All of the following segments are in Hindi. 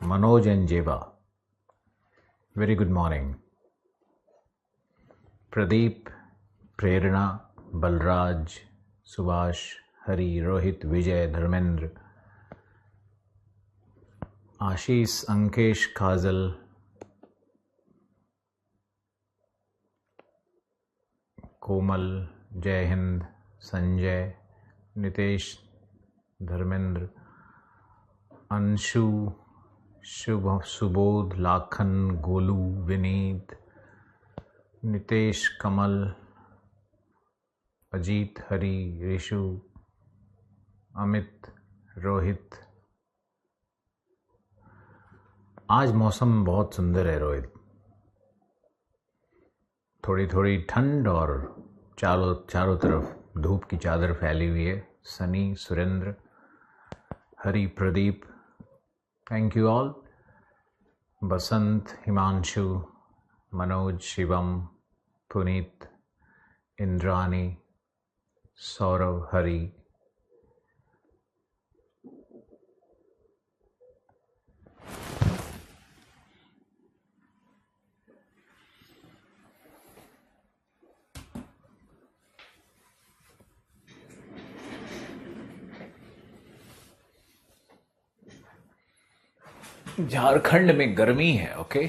Manoj and Jeba. Very good morning. Pradeep, Prerna, Balraj, Subhash, Hari, Rohit, Vijay, Dharmendra, Ashish, Ankesh, Kajal, Komal, Jai Hind, Sanjay, Nitesh, Dharmendra, Anshu, Shubh, Subodh, Lakhan, Golu, Vineet, Nitesh, Kamal, Ajit, हरी, ऋषु, अमित, रोहित। आज मौसम बहुत सुंदर है रोहित। थोड़ी थोड़ी ठंड और चारों तरफ धूप की चादर फैली हुई है। सनी, सुरेंद्र, हरी, प्रदीप, थैंक यू ऑल। बसंत, हिमांशु, मनोज, शिवम, पुनीत, इंद्रानी, सौरभ, हरी, झारखंड में गर्मी है। ओके,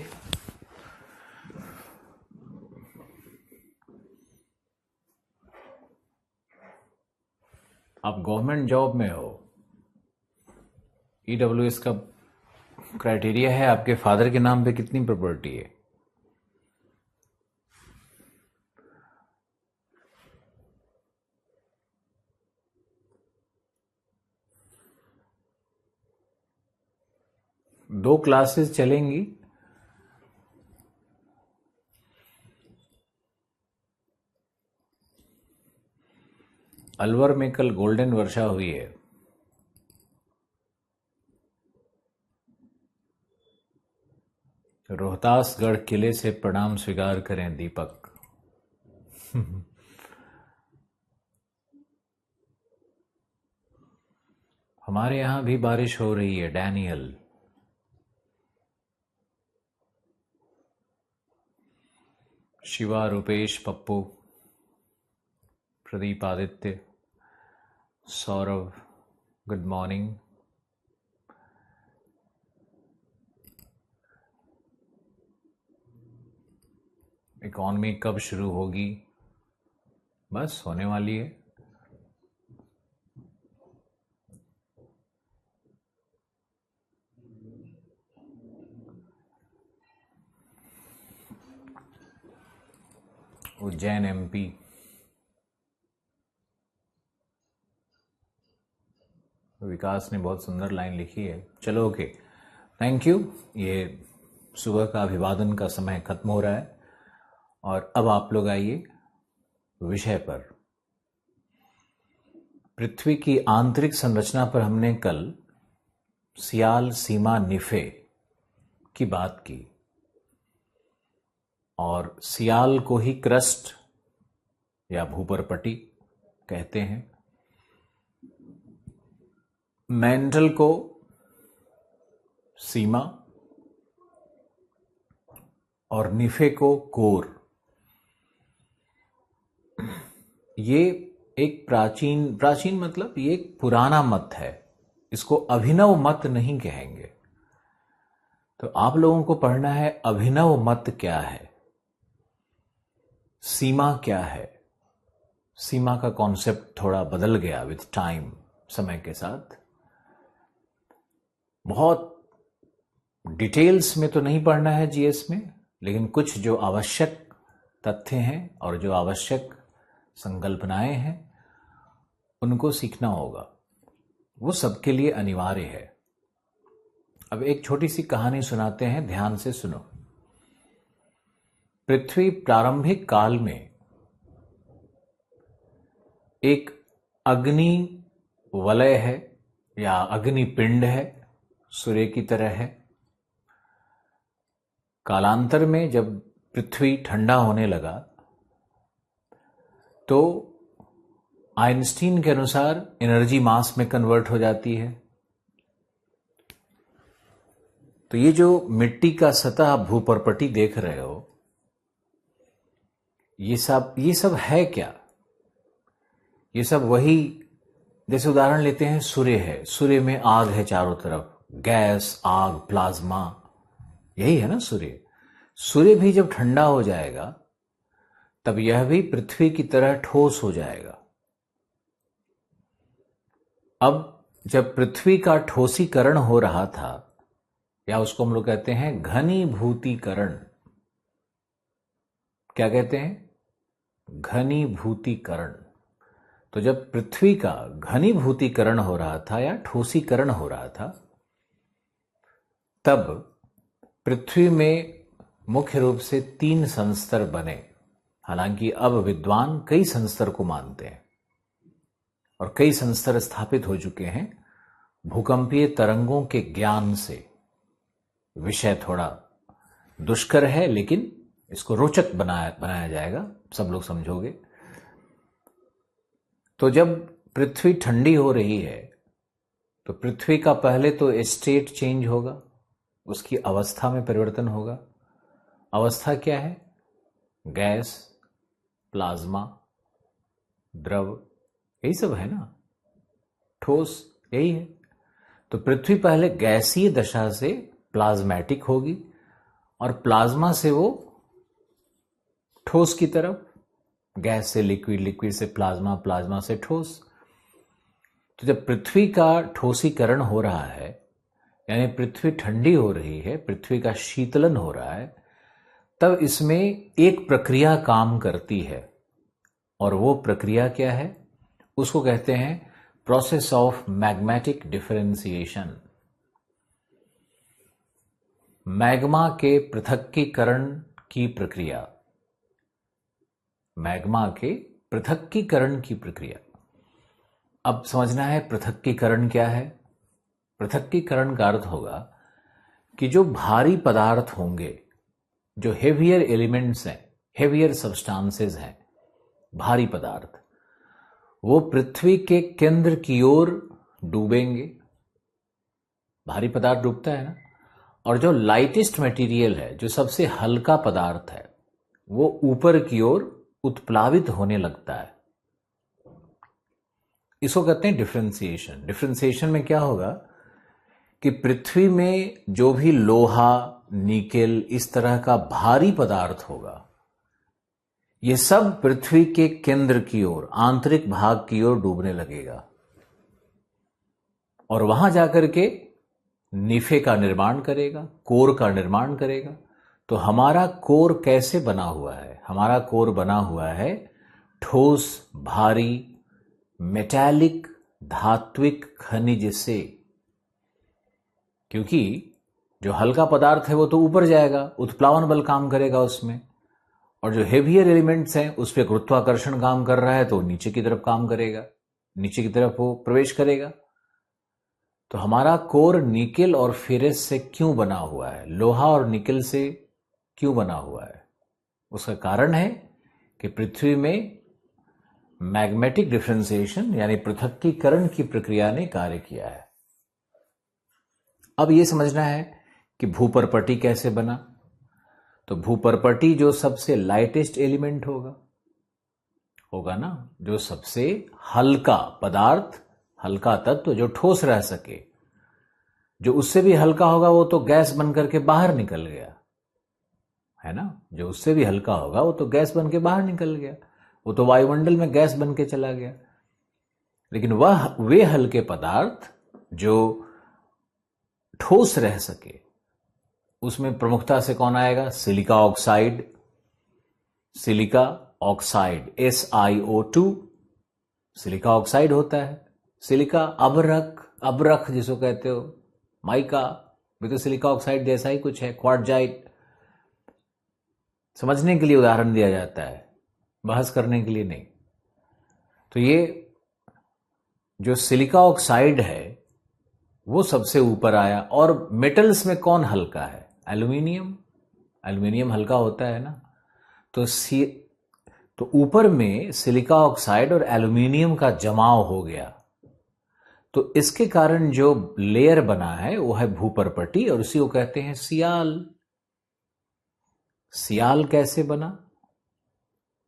आप गवर्नमेंट जॉब में हो, ईडब्ल्यूएस का क्राइटेरिया है आपके फादर के नाम पे कितनी प्रॉपर्टी है। दो क्लासेस चलेंगी। अलवर में कल गोल्डन वर्षा हुई है। रोहतासगढ़ किले से प्रणाम स्वीकार करें दीपक। हमारे यहां भी बारिश हो रही है Daniel. Shiva, Rupesh, Pappu, Pradeep, Aditya, Saurabh, good morning. Economy कब शुरू होगी? बस होने वाली है। उज्जैन एमपी। विकास ने बहुत सुंदर लाइन लिखी है। चलो ओके, थैंक यू। ये सुबह का अभिवादन का समय खत्म हो रहा है और अब आप लोग आइए विषय पर। पृथ्वी की आंतरिक संरचना पर हमने कल सियाल, सीमा, निफे की बात की और सियाल को ही क्रस्ट या भूपरपटी कहते हैं, मैंटल को सीमा और निफे को कोर। ये एक प्राचीन मतलब ये एक पुराना मत है, इसको अभिनव मत नहीं कहेंगे। तो आप लोगों को पढ़ना है अभिनव मत क्या है, सीमा क्या है। सीमा का कॉन्सेप्ट थोड़ा बदल गया विद टाइम, समय के साथ। बहुत डिटेल्स में तो नहीं पढ़ना है जीएस में, लेकिन कुछ जो आवश्यक तथ्य हैं और जो आवश्यक संकल्पनाएं हैं उनको सीखना होगा। वो सबके लिए अनिवार्य है। अब एक छोटी सी कहानी सुनाते हैं, ध्यान से सुनो। पृथ्वी प्रारंभिक काल में एक अग्नि वलय है या अग्नि पिंड है, सूर्य की तरह है। कालांतर में जब पृथ्वी ठंडा होने लगा तो आइंस्टीन के अनुसार एनर्जी मास में कन्वर्ट हो जाती है। तो ये जो मिट्टी का सतह भूपर्पटी देख रहे हो, ये सब है क्या? ये सब वही, जैसे उदाहरण लेते हैं, सूर्य है, सूर्य में आग है चारों तरफ, गैस, आग, प्लाज्मा, यही है ना सूर्य। सूर्य भी जब ठंडा हो जाएगा तब यह भी पृथ्वी की तरह ठोस हो जाएगा। अब जब पृथ्वी का ठोसीकरण हो रहा था, या उसको हम लोग कहते हैं घनीभूतीकरण। क्या कहते हैं? घनीभूतीकरण। तो जब पृथ्वी का घनीभूतीकरण हो रहा था या ठोसीकरण हो रहा था, तब पृथ्वी में मुख्य रूप से 3 संस्तर बने। हालांकि अब विद्वान कई संस्तर को मानते हैं और कई संस्तर स्थापित हो चुके हैं भूकंपीय तरंगों के ज्ञान से। विषय थोड़ा दुष्कर है, लेकिन इसको रोचक बनाया जाएगा, सब लोग समझोगे। तो जब पृथ्वी ठंडी हो रही है तो पृथ्वी का पहले तो स्टेट चेंज होगा, उसकी अवस्था में परिवर्तन होगा। अवस्था क्या है? गैस, प्लाज्मा, द्रव, यही सब है ना, ठोस, यही है। तो पृथ्वी पहले गैसीय दशा से प्लाज्मेटिक होगी और प्लाज्मा से वो ठोस की तरफ, गैस से लिक्विड, लिक्विड से प्लाज्मा, प्लाज्मा से ठोस। तो जब पृथ्वी का ठोसीकरण हो रहा है, यानी पृथ्वी ठंडी हो रही है, पृथ्वी का शीतलन हो रहा है, तब इसमें एक प्रक्रिया काम करती है। और वो प्रक्रिया क्या है? उसको कहते हैं process of magmatic differentiation. Magma के पृथक्कीकरण की प्रक्रिया। मैग्मा के पृथक्कीकरण की प्रक्रिया। अब समझना है पृथक्कीकरण क्या है। पृथक्कीकरण का अर्थ होगा कि जो भारी पदार्थ होंगे, जो हेवियर एलिमेंट्स हैं, हेवियर सब्सटेंसेस हैं, भारी पदार्थ, वो पृथ्वी के केंद्र की ओर डूबेंगे। भारी पदार्थ डूबता है ना। और जो लाइटेस्ट मटेरियल है, जो सबसे हल्का पदार्थ है, वो ऊपर की ओर उत्प्लावित होने लगता है। इसको कहते हैं डिफरेंशिएशन। डिफरेंशिएशन में क्या होगा कि पृथ्वी में जो भी लोहा, निकेल, इस तरह का भारी पदार्थ होगा, ये सब पृथ्वी के केंद्र की ओर, आंतरिक भाग की ओर डूबने लगेगा और वहां जाकर के निफे का निर्माण करेगा, कोर का निर्माण करेगा। तो हमारा कोर कैसे बना हुआ है? हमारा कोर बना हुआ है ठोस, भारी, मेटालिक, धात्विक खनिज से। क्योंकि जो हल्का पदार्थ है वो तो ऊपर जाएगा, उत्प्लावन बल काम करेगा उसमें, और जो हेवियर एलिमेंट्स हैं उस पर गुरुत्वाकर्षण काम कर रहा है तो नीचे की तरफ काम करेगा, नीचे की तरफ वो प्रवेश करेगा। तो हमारा कोर निकेल और फेरस से क्यों बना हुआ है? लोहा और निकेल से क्यों बना हुआ है? उसका कारण है कि पृथ्वी में मैग्मेटिक डिफरेंशिएशन यानी पृथक्कीकरण की प्रक्रिया ने कार्य किया है। अब यह समझना है कि भूपर्पटी कैसे बना। तो भूपर्पटी जो सबसे लाइटेस्ट एलिमेंट होगा ना, जो सबसे हल्का पदार्थ, हल्का तत्व जो ठोस रह सके, जो उससे भी हल्का होगा वो तो गैस बन करके बाहर निकल गया, है ना। जो उससे भी हल्का होगा वो तो गैस बन के बाहर निकल गया, वो तो वायुमंडल में गैस बन के चला गया। लेकिन वे हल्के पदार्थ जो ठोस रह सके, उसमें प्रमुखता से कौन आएगा? Silica oxide. Silica oxide, SiO2 silica oxide होता है। सिलिका अबरख जिसको कहते हो, माइका भी तो सिलिका ऑक्साइड जैसा ही कुछ है। क्वार्टजाइट, समझने के लिए उदाहरण दिया जाता है, बहस करने के लिए नहीं। तो ये जो सिलिका ऑक्साइड है वो सबसे ऊपर आया। और मेटल्स में कौन हल्का है? एल्यूमिनियम। एल्यूमिनियम हल्का होता है ना। तो ऊपर में सिलिका ऑक्साइड और एल्यूमिनियम का जमाव हो गया, तो इसके कारण जो लेयर बना है वो है भूपर्पटी, और उसी को कहते हैं सियाल। सियाल कैसे बना,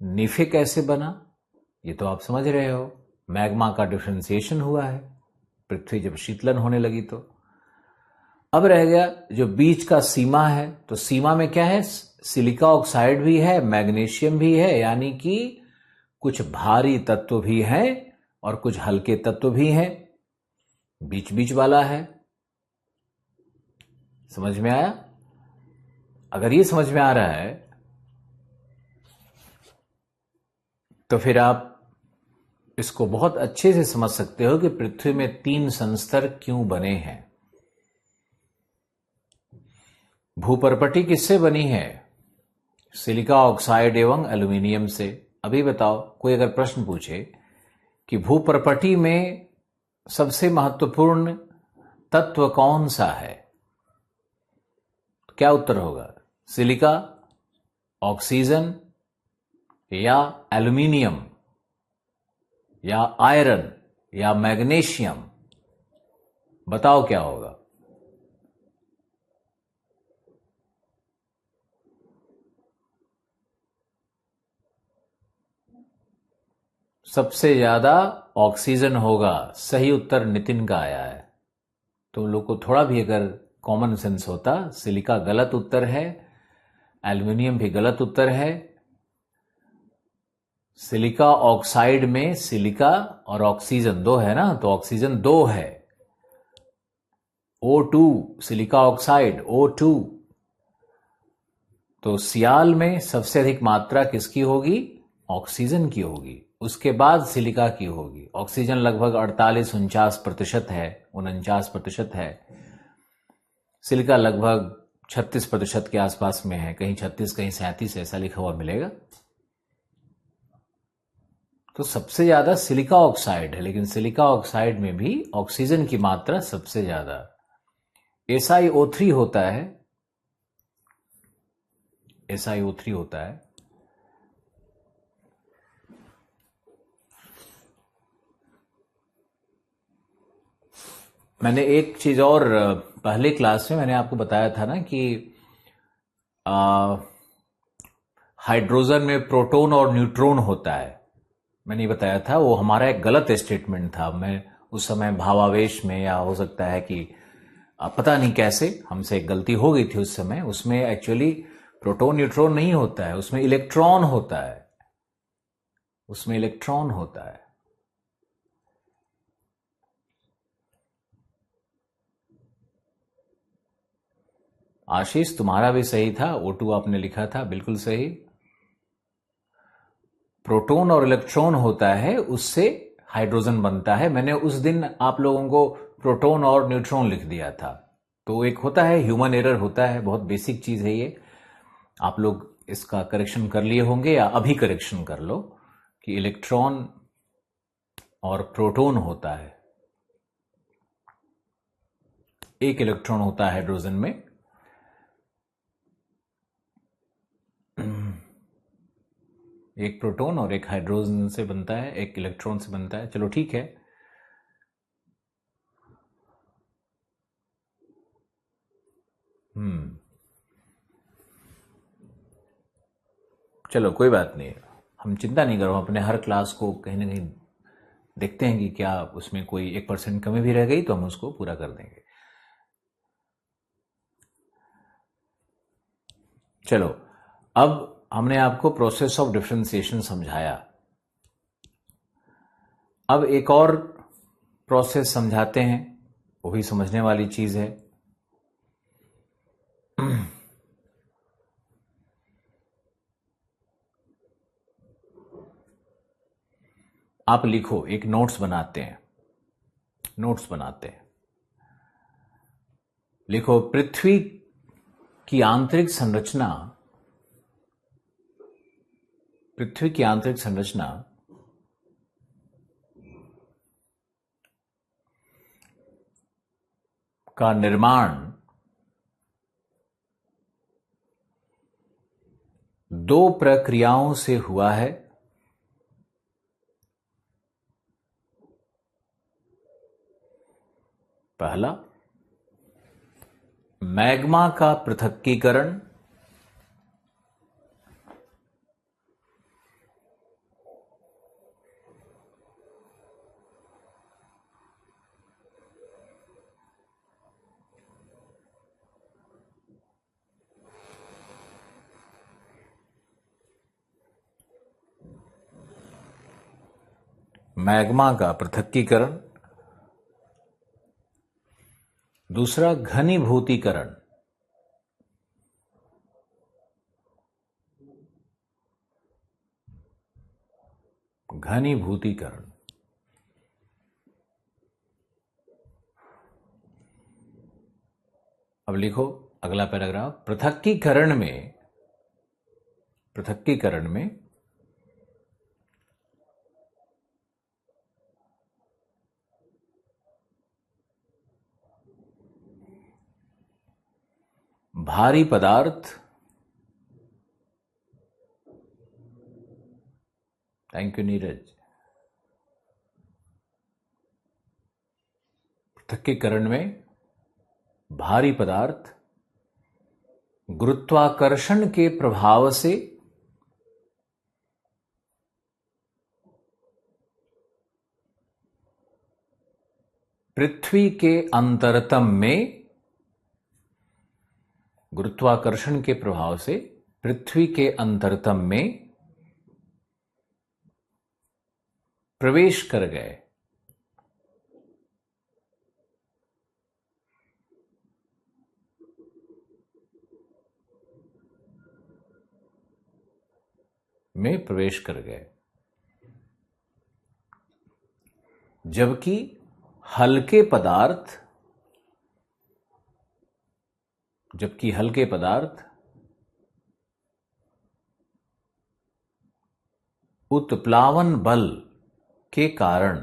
निफे कैसे बना, ये तो आप समझ रहे हो। मैग्मा का डिफरेंशिएशन हुआ है पृथ्वी जब शीतलन होने लगी तो। अब रह गया जो बीच का सीमा है, तो सीमा में क्या है, सिलिका ऑक्साइड भी है, मैग्नीशियम भी है, यानी कि कुछ भारी तत्व भी हैं और कुछ हल्के तत्व भी हैं, बीच बीच वाला है। समझ में आया? अगर ये समझ में आ रहा है तो फिर आप इसको बहुत अच्छे से समझ सकते हो कि पृथ्वी में 3 संस्तर क्यों बने हैं। भूपर्पटी किससे बनी है? सिलिका ऑक्साइड एवं एल्यूमिनियम से। अभी बताओ, कोई अगर प्रश्न पूछे कि भूपर्पटी में सबसे महत्वपूर्ण तत्व कौन सा है, तो क्या उत्तर होगा? सिलिका, ऑक्सीजन, या एल्यूमिनियम, या आयरन, या मैग्नीशियम? बताओ क्या होगा? सबसे ज्यादा ऑक्सीजन होगा। सही उत्तर नितिन का आया है। तुम लोग को थोड़ा भी अगर कॉमन सेंस होता, सिलिका गलत उत्तर है, एल्यूमिनियम भी गलत उत्तर है। सिलिका ऑक्साइड में सिलिका और ऑक्सीजन 2 है ना, तो ऑक्सीजन 2 है, O2, सिलिका ऑक्साइड O2। तो सियाल में सबसे अधिक मात्रा किसकी होगी? ऑक्सीजन की होगी, उसके बाद सिलिका की होगी। ऑक्सीजन लगभग 48-49% है, 49% है। सिलिका लगभग 36% के आसपास में है, कहीं 36 कहीं 37 ऐसा लिखा हुआ मिलेगा। तो सबसे ज्यादा सिलिका ऑक्साइड है, लेकिन सिलिका ऑक्साइड में भी ऑक्सीजन की मात्रा सबसे ज्यादा। SiO3 होता है, SiO3 होता है। मैंने एक चीज और पहले क्लास में मैंने आपको बताया था ना कि हाइड्रोजन में प्रोटॉन और न्यूट्रॉन होता है। मैंने बताया था, वो हमारा एक गलत स्टेटमेंट था। मैं उस समय भावावेश में, या हो सकता है कि पता नहीं कैसे हमसे एक गलती हो गई थी उस समय। उसमें एक्चुअली प्रोटॉन न्यूट्रॉन नहीं होता है, उसमें इलेक्ट्रॉन होता है, उसमें इलेक्ट्रॉन होता है। आशीष, तुम्हारा भी सही था, O2 आपने लिखा था, बिल्कुल सही। प्रोटॉन और इलेक्ट्रॉन होता है, उससे हाइड्रोजन बनता है। मैंने उस दिन आप लोगों को प्रोटॉन और न्यूट्रॉन लिख दिया था। तो एक होता है, ह्यूमन एरर होता है, बहुत बेसिक चीज है ये। आप लोग इसका करेक्शन कर लिए होंगे, या अभी करेक्शन कर लो कि इलेक्ट्रॉन और प्रोटॉन होता है। एक इलेक्ट्रॉन होता है हाइड्रोजन में। एक प्रोटॉन और एक हाइड्रोजन से बनता है, एक इलेक्ट्रॉन से बनता है। चलो ठीक है। चलो कोई बात नहीं, हम चिंता नहीं करो। अपने हर क्लास को कहीं ना कहीं देखते हैं कि क्या उसमें कोई 1% कमी भी रह गई तो हम उसको पूरा कर देंगे। चलो, अब हमने आपको प्रोसेस ऑफ डिफरेंशिएशन समझाया। अब एक और प्रोसेस समझाते हैं, वो भी समझने वाली चीज है। आप लिखो, एक नोट्स बनाते हैं, नोट्स बनाते हैं। लिखो, पृथ्वी की आंतरिक संरचना, पृथ्वी की आंतरिक संरचना का निर्माण 2 प्रक्रियाओं से हुआ है। पहला, मैग्मा का पृथक्कीकरण। मैग्मा का पृथक्कीकरण। दूसरा, घनीभूतीकरण। घनीभूतीकरण। अब लिखो अगला पैराग्राफ। पृथक्कीकरण में भारी पदार्थ, थैंक यू नीरज, पृथक्कीकरण में भारी पदार्थ गुरुत्वाकर्षण के प्रभाव से पृथ्वी के अंतरतम में, गुरुत्वाकर्षण के प्रभाव से पृथ्वी के अंतरतम में प्रवेश कर गए। में प्रवेश कर गए, जबकि हल्के पदार्थ उत्प्लावन बल के कारण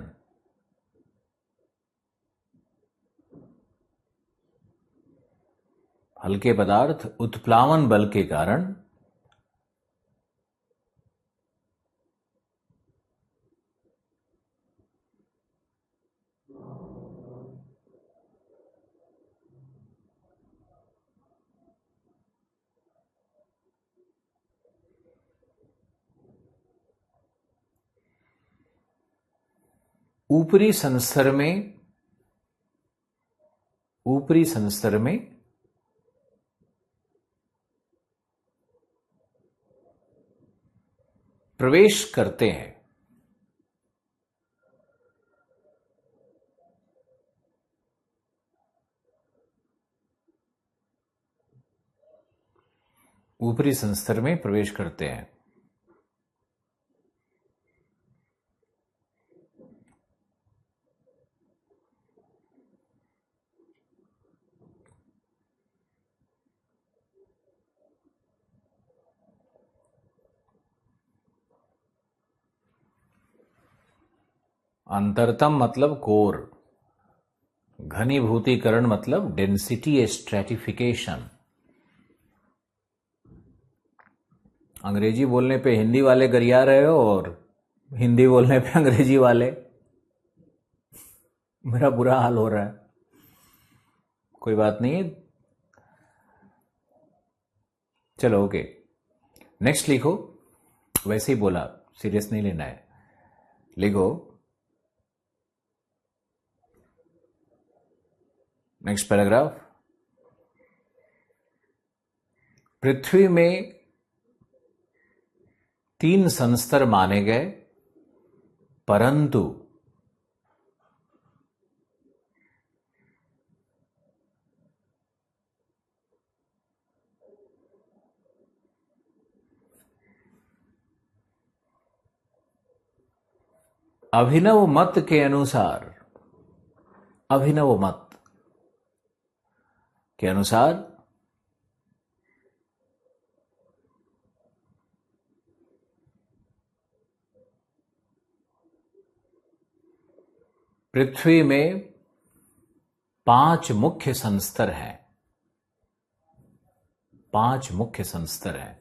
ऊपरी संस्तर में प्रवेश करते हैं। ऊपरी संस्तर में प्रवेश करते हैं। अंतरतम मतलब कोर, घनीभूतीकरण मतलब डेंसिटी स्ट्रेटिफिकेशन। अंग्रेजी बोलने पे हिंदी वाले गरिया रहे हो और हिंदी बोलने पे अंग्रेजी वाले, मेरा बुरा हाल हो रहा है। कोई बात नहीं, चलो ओके, नेक्स्ट लिखो। वैसे ही बोला, सीरियस नहीं लेना है। लिखो नेक्स्ट पैराग्राफ। पृथ्वी में 3 संस्तर माने गए, परंतु अभिनव मत के अनुसार पृथ्वी में 5 मुख्य संस्तर हैं। 5 मुख्य संस्तर हैं।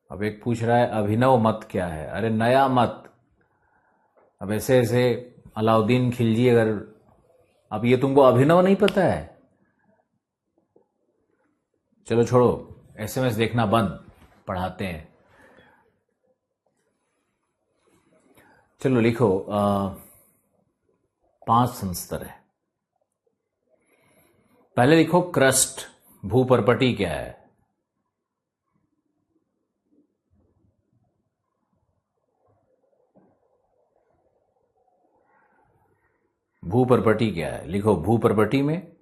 अब एक पूछ रहा है अभिनव मत क्या है। अरे नया मत। अब ऐसे ऐसे अलाउद्दीन खिलजी, अगर अब ये तुमको अभिनव नहीं पता है, चलो छोड़ो, एसएमएस देखना बंद, पढ़ाते हैं। चलो लिखो 5 संस्तर है। पहले लिखो क्रस्ट, भूपर्पटी क्या है। भूपर्पटी क्या है, लिखो। भूपर्पटी में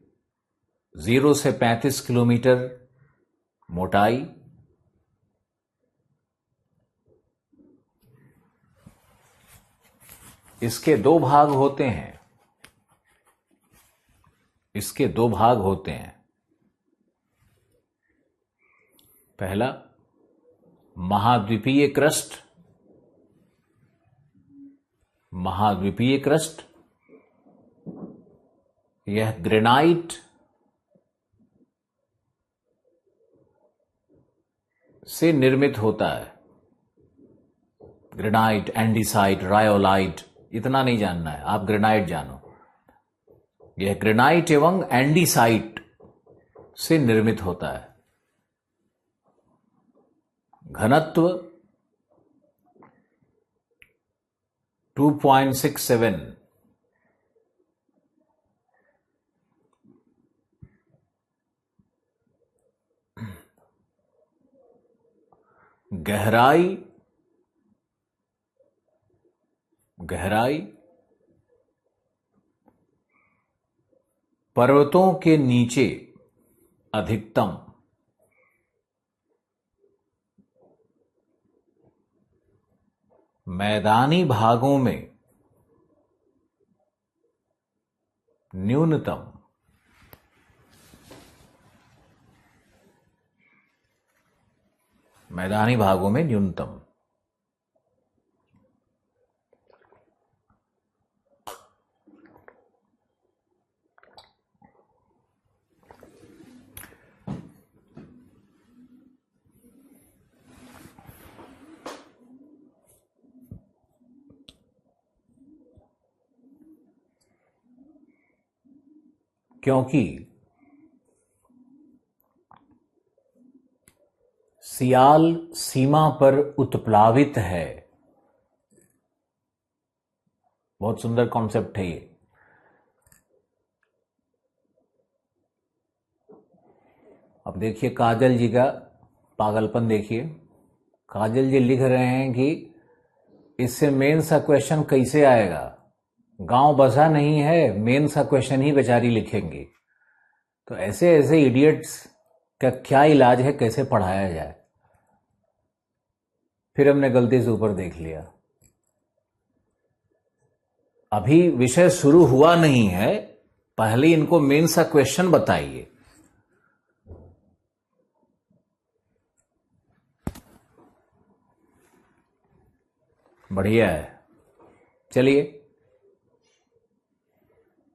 0 से 35 किलोमीटर मोटाई, इसके 2 भाग होते हैं। इसके 2 भाग होते हैं। पहला महाद्वीपीय क्रस्ट, महाद्वीपीय क्रस्ट, यह ग्रेनाइट से निर्मित होता है। ग्रेनाइट, एंडीसाइट, रायोलाइट, इतना नहीं जानना है, आप ग्रेनाइट जानो। यह ग्रेनाइट एवं एंडीसाइट से निर्मित होता है। घनत्व 2.67, गहराई, गहराई पर्वतों के नीचे अधिकतम, मैदानी भागों में न्यूनतम। मैदानी भागों में न्यूनतम। क्योंकि सियाल सीमा पर उत्प्लावित है। बहुत सुंदर कॉन्सेप्ट है ये। अब देखिए काजल जी का पागलपन देखिए। काजल जी लिख रहे हैं कि इससे मेन सा क्वेश्चन कैसे आएगा, गांव बसा नहीं है, मेन सा क्वेश्चन ही बेचारी लिखेंगी। तो ऐसे ऐसे इडियट्स का क्या इलाज है, कैसे पढ़ाया जाए। फिर हमने गलती से ऊपर देख लिया। अभी विषय शुरू हुआ नहीं है, पहले इनको मेन सा क्वेश्चन बताइए। बढ़िया है। चलिए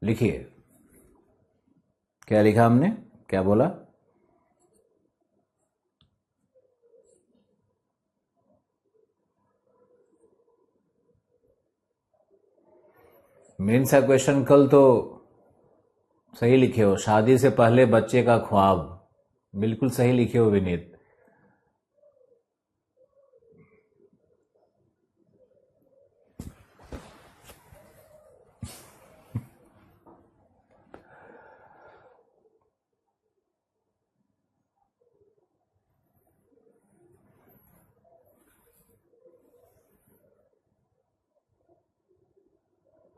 लिखिए। क्या लिखा हमने, क्या बोला। मेन सा क्वेश्चन कल तो सही लिखे हो, शादी से पहले बच्चे का ख्वाब, बिल्कुल सही लिखे हो विनीत।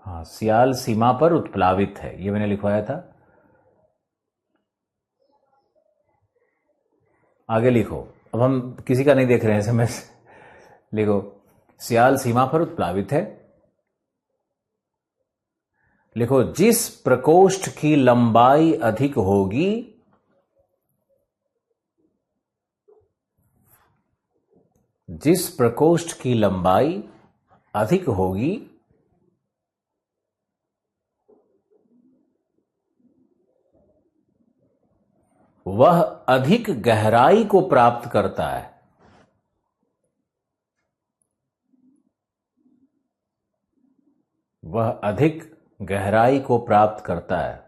हाँ, सियाल सीमा पर उत्प्लावित है, ये मैंने लिखवाया था। आगे लिखो। अब हम किसी का नहीं देख रहे हैं एसएमएस। लिखो सियाल सीमा पर उत्प्लावित है। लिखो जिस प्रकोष्ठ की लंबाई अधिक होगी, जिस प्रकोष्ठ की लंबाई अधिक होगी वह अधिक गहराई को प्राप्त करता है। वह अधिक गहराई को प्राप्त करता है।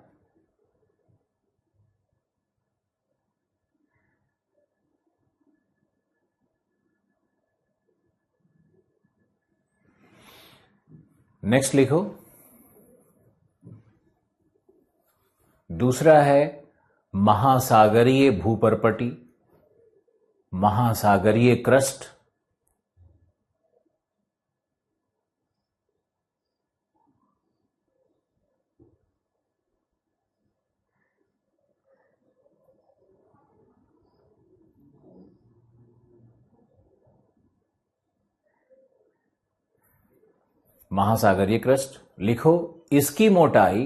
नेक्स्ट लिखो, दूसरा है महासागरीय भूपर्पटी, महासागरीय क्रस्ट, महासागरीय क्रस्ट लिखो। इसकी मोटाई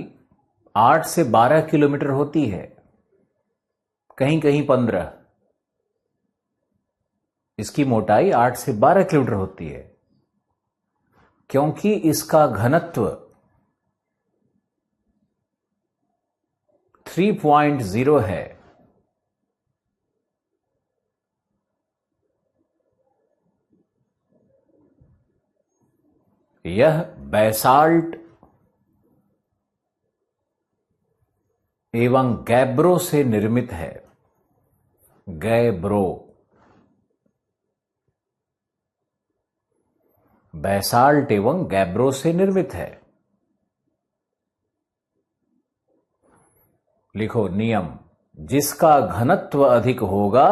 8 से 12 किलोमीटर होती है, कहीं कहीं 15। इसकी मोटाई 8 से 12 किलोमीटर होती है क्योंकि इसका घनत्व 3.0 है। यह बैसाल्ट एवं गैब्रो से निर्मित है। गैब्रो, बैसाल्ट एवं गैब्रो से निर्मित है। लिखो नियम, जिसका घनत्व अधिक होगा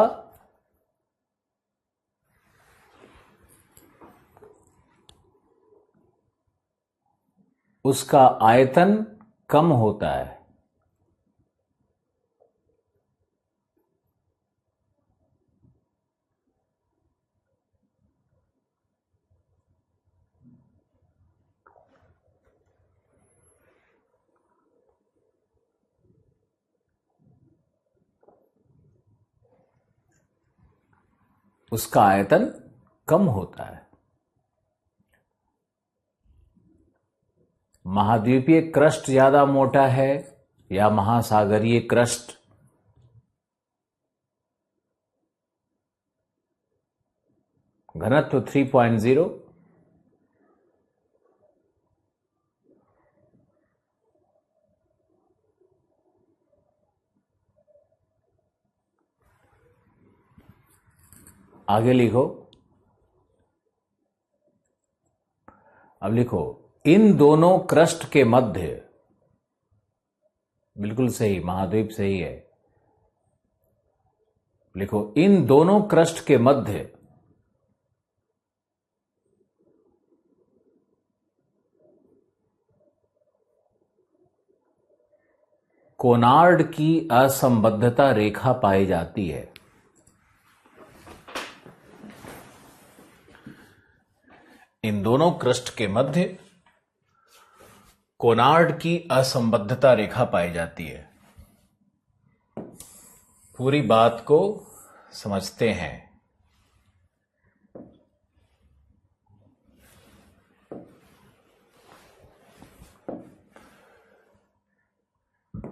उसका आयतन कम होता है। उसका आयतन कम होता है। महाद्वीपीय क्रस्ट ज्यादा मोटा है या महासागरीय क्रस्ट? घनत्व 3.0, आगे लिखो। अब लिखो, इन दोनों क्रस्ट के मध्य, बिल्कुल सही, महाद्वीप सही है। लिखो, इन दोनों क्रस्ट के मध्य कोनार्ड की असंबद्धता रेखा पाई जाती है। इन दोनों क्रस्ट के मध्य कोनार्ड की असंबद्धता रेखा पाई जाती है। पूरी बात को समझते हैं।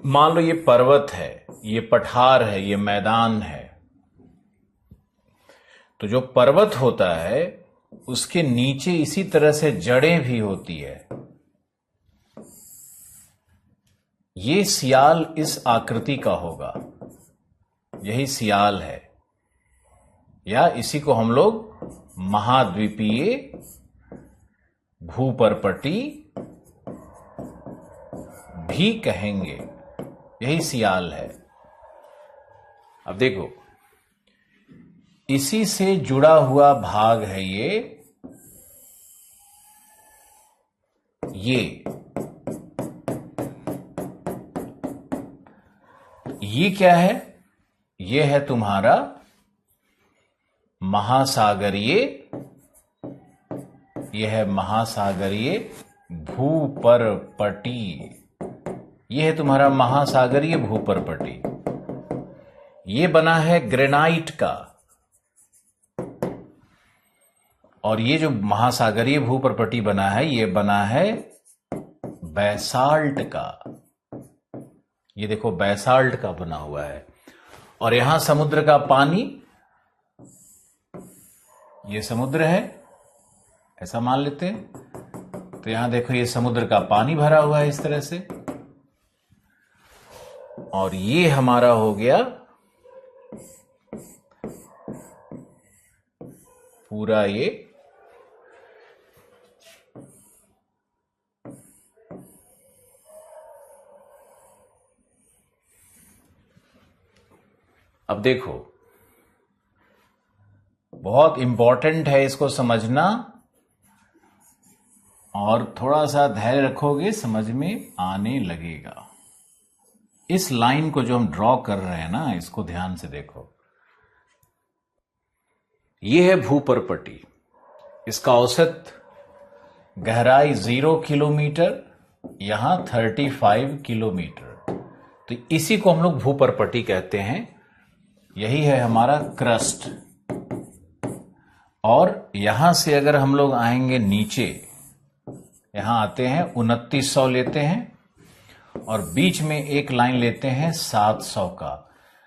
मान लो ये पर्वत है, ये पठार है, ये मैदान है। तो जो पर्वत होता है उसके नीचे इसी तरह से जड़ें भी होती है। ये सियाल इस आकृति का होगा, यही सियाल है, या इसी को हम लोग महाद्वीपीय भूपर्पटी भी कहेंगे। यही सियाल है। अब देखो, इसी से जुड़ा हुआ भाग है ये क्या है? ये है तुम्हारा महासागरीय, यह है महासागरीय भूपर्पटी। यह है तुम्हारा महासागरीय भूपर्पटी। ये बना है ग्रेनाइट का, और ये जो महासागरीय भूपर्पटी बना है ये बना है बैसाल्ट का। ये देखो बैसाल्ट का बना हुआ है। और यहां समुद्र का पानी, ये समुद्र है, ऐसा मान लेते हैं। तो तो यहां देखो ये समुद्र का पानी भरा हुआ है इस तरह से, और ये हमारा हो गया पूरा ये अब देखो बहुत इंपॉर्टेंट है इसको समझना, और थोड़ा सा धैर्य रखोगे समझ में आने लगेगा। इस लाइन को जो हम ड्रॉ कर रहे हैं ना, इसको ध्यान से देखो। यह है भूपर्पटी, इसका औसत गहराई 0 किलोमीटर, यहां 35 किलोमीटर। तो इसी को हम लोग भूपर्पटी कहते हैं। यही है हमारा क्रस्ट। और यहां से अगर हम लोग आएंगे नीचे, यहां आते हैं 2900 लेते हैं, और बीच में एक लाइन लेते हैं 700 का।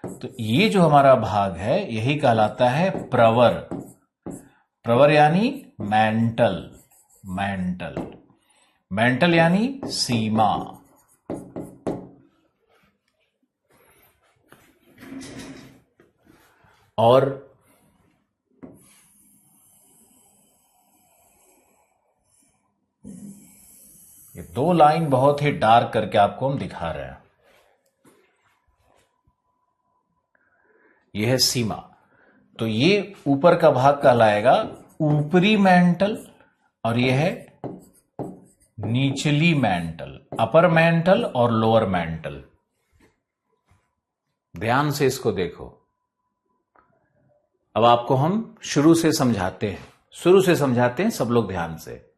तो ये जो हमारा भाग है यही कहलाता है प्रवर। प्रवर यानी मैंटल, मैंटल, मैंटल यानी सीमा। और ये दो लाइन बहुत ही डार्क करके आपको हम दिखा रहे हैं। यह है सीमा। तो ये ऊपर का भाग कहलाएगा ऊपरी मेंटल, और यह है निचली मेंटल, अपर मेंटल और लोअर मेंटल। ध्यान से इसको देखो। अब आपको हम शुरू से समझाते हैं, सब लोग ध्यान से।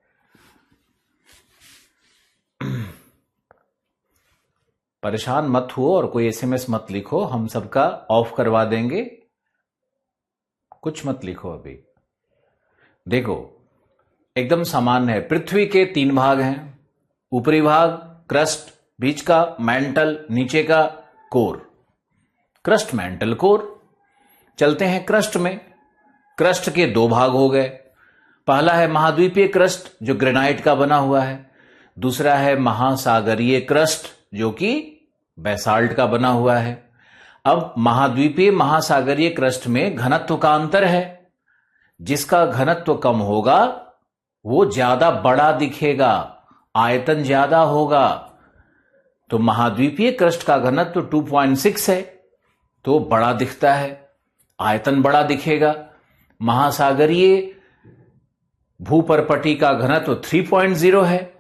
परेशान मत हुओ और कोई एसएमएस मत लिखो, हम सबका ऑफ करवा देंगे। कुछ मत लिखो अभी। देखो एकदम सामान्य है। पृथ्वी के 3 भाग हैं, ऊपरी भाग क्रस्ट, बीच का मेंटल, नीचे का कोर। Crust, mental, core. चलते हैं क्रस्ट में। क्रस्ट के 2 भाग हो गए। पहला है महाद्वीपीय क्रस्ट जो ग्रेनाइट का बना हुआ है, दूसरा है महासागरीय क्रस्ट जो कि बेसाल्ट का बना हुआ है। अब महाद्वीपीय महासागरीय क्रस्ट में घनत्व का अंतर है। जिसका घनत्व कम होगा वो ज्यादा बड़ा दिखेगा, आयतन ज्यादा होगा। तो महाद्वीपीय क्रस्ट का घनत्व 2.6 है तो बड़ा दिखता है, आयतन बड़ा दिखेगा। महासागरीय भूपर्पटी का घनत्व 3.0 है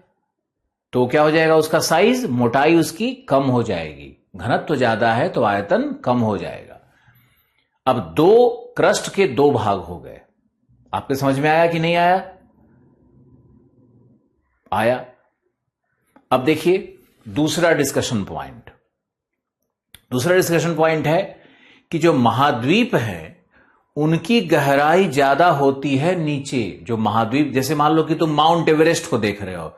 तो क्या हो जाएगा, उसका साइज, मोटाई उसकी कम हो जाएगी। घनत्व ज्यादा है तो आयतन कम हो जाएगा। अब 2 क्रस्ट के 2 भाग हो गए। आपके समझ में आया कि नहीं आया? आया। अब देखिए दूसरा डिस्कशन पॉइंट। दूसरा डिस्कशन पॉइंट है कि जो महाद्वीप है उनकी गहराई ज्यादा होती है नीचे। जो महाद्वीप, जैसे मान लो कि तुम माउंट एवरेस्ट को देख रहे हो,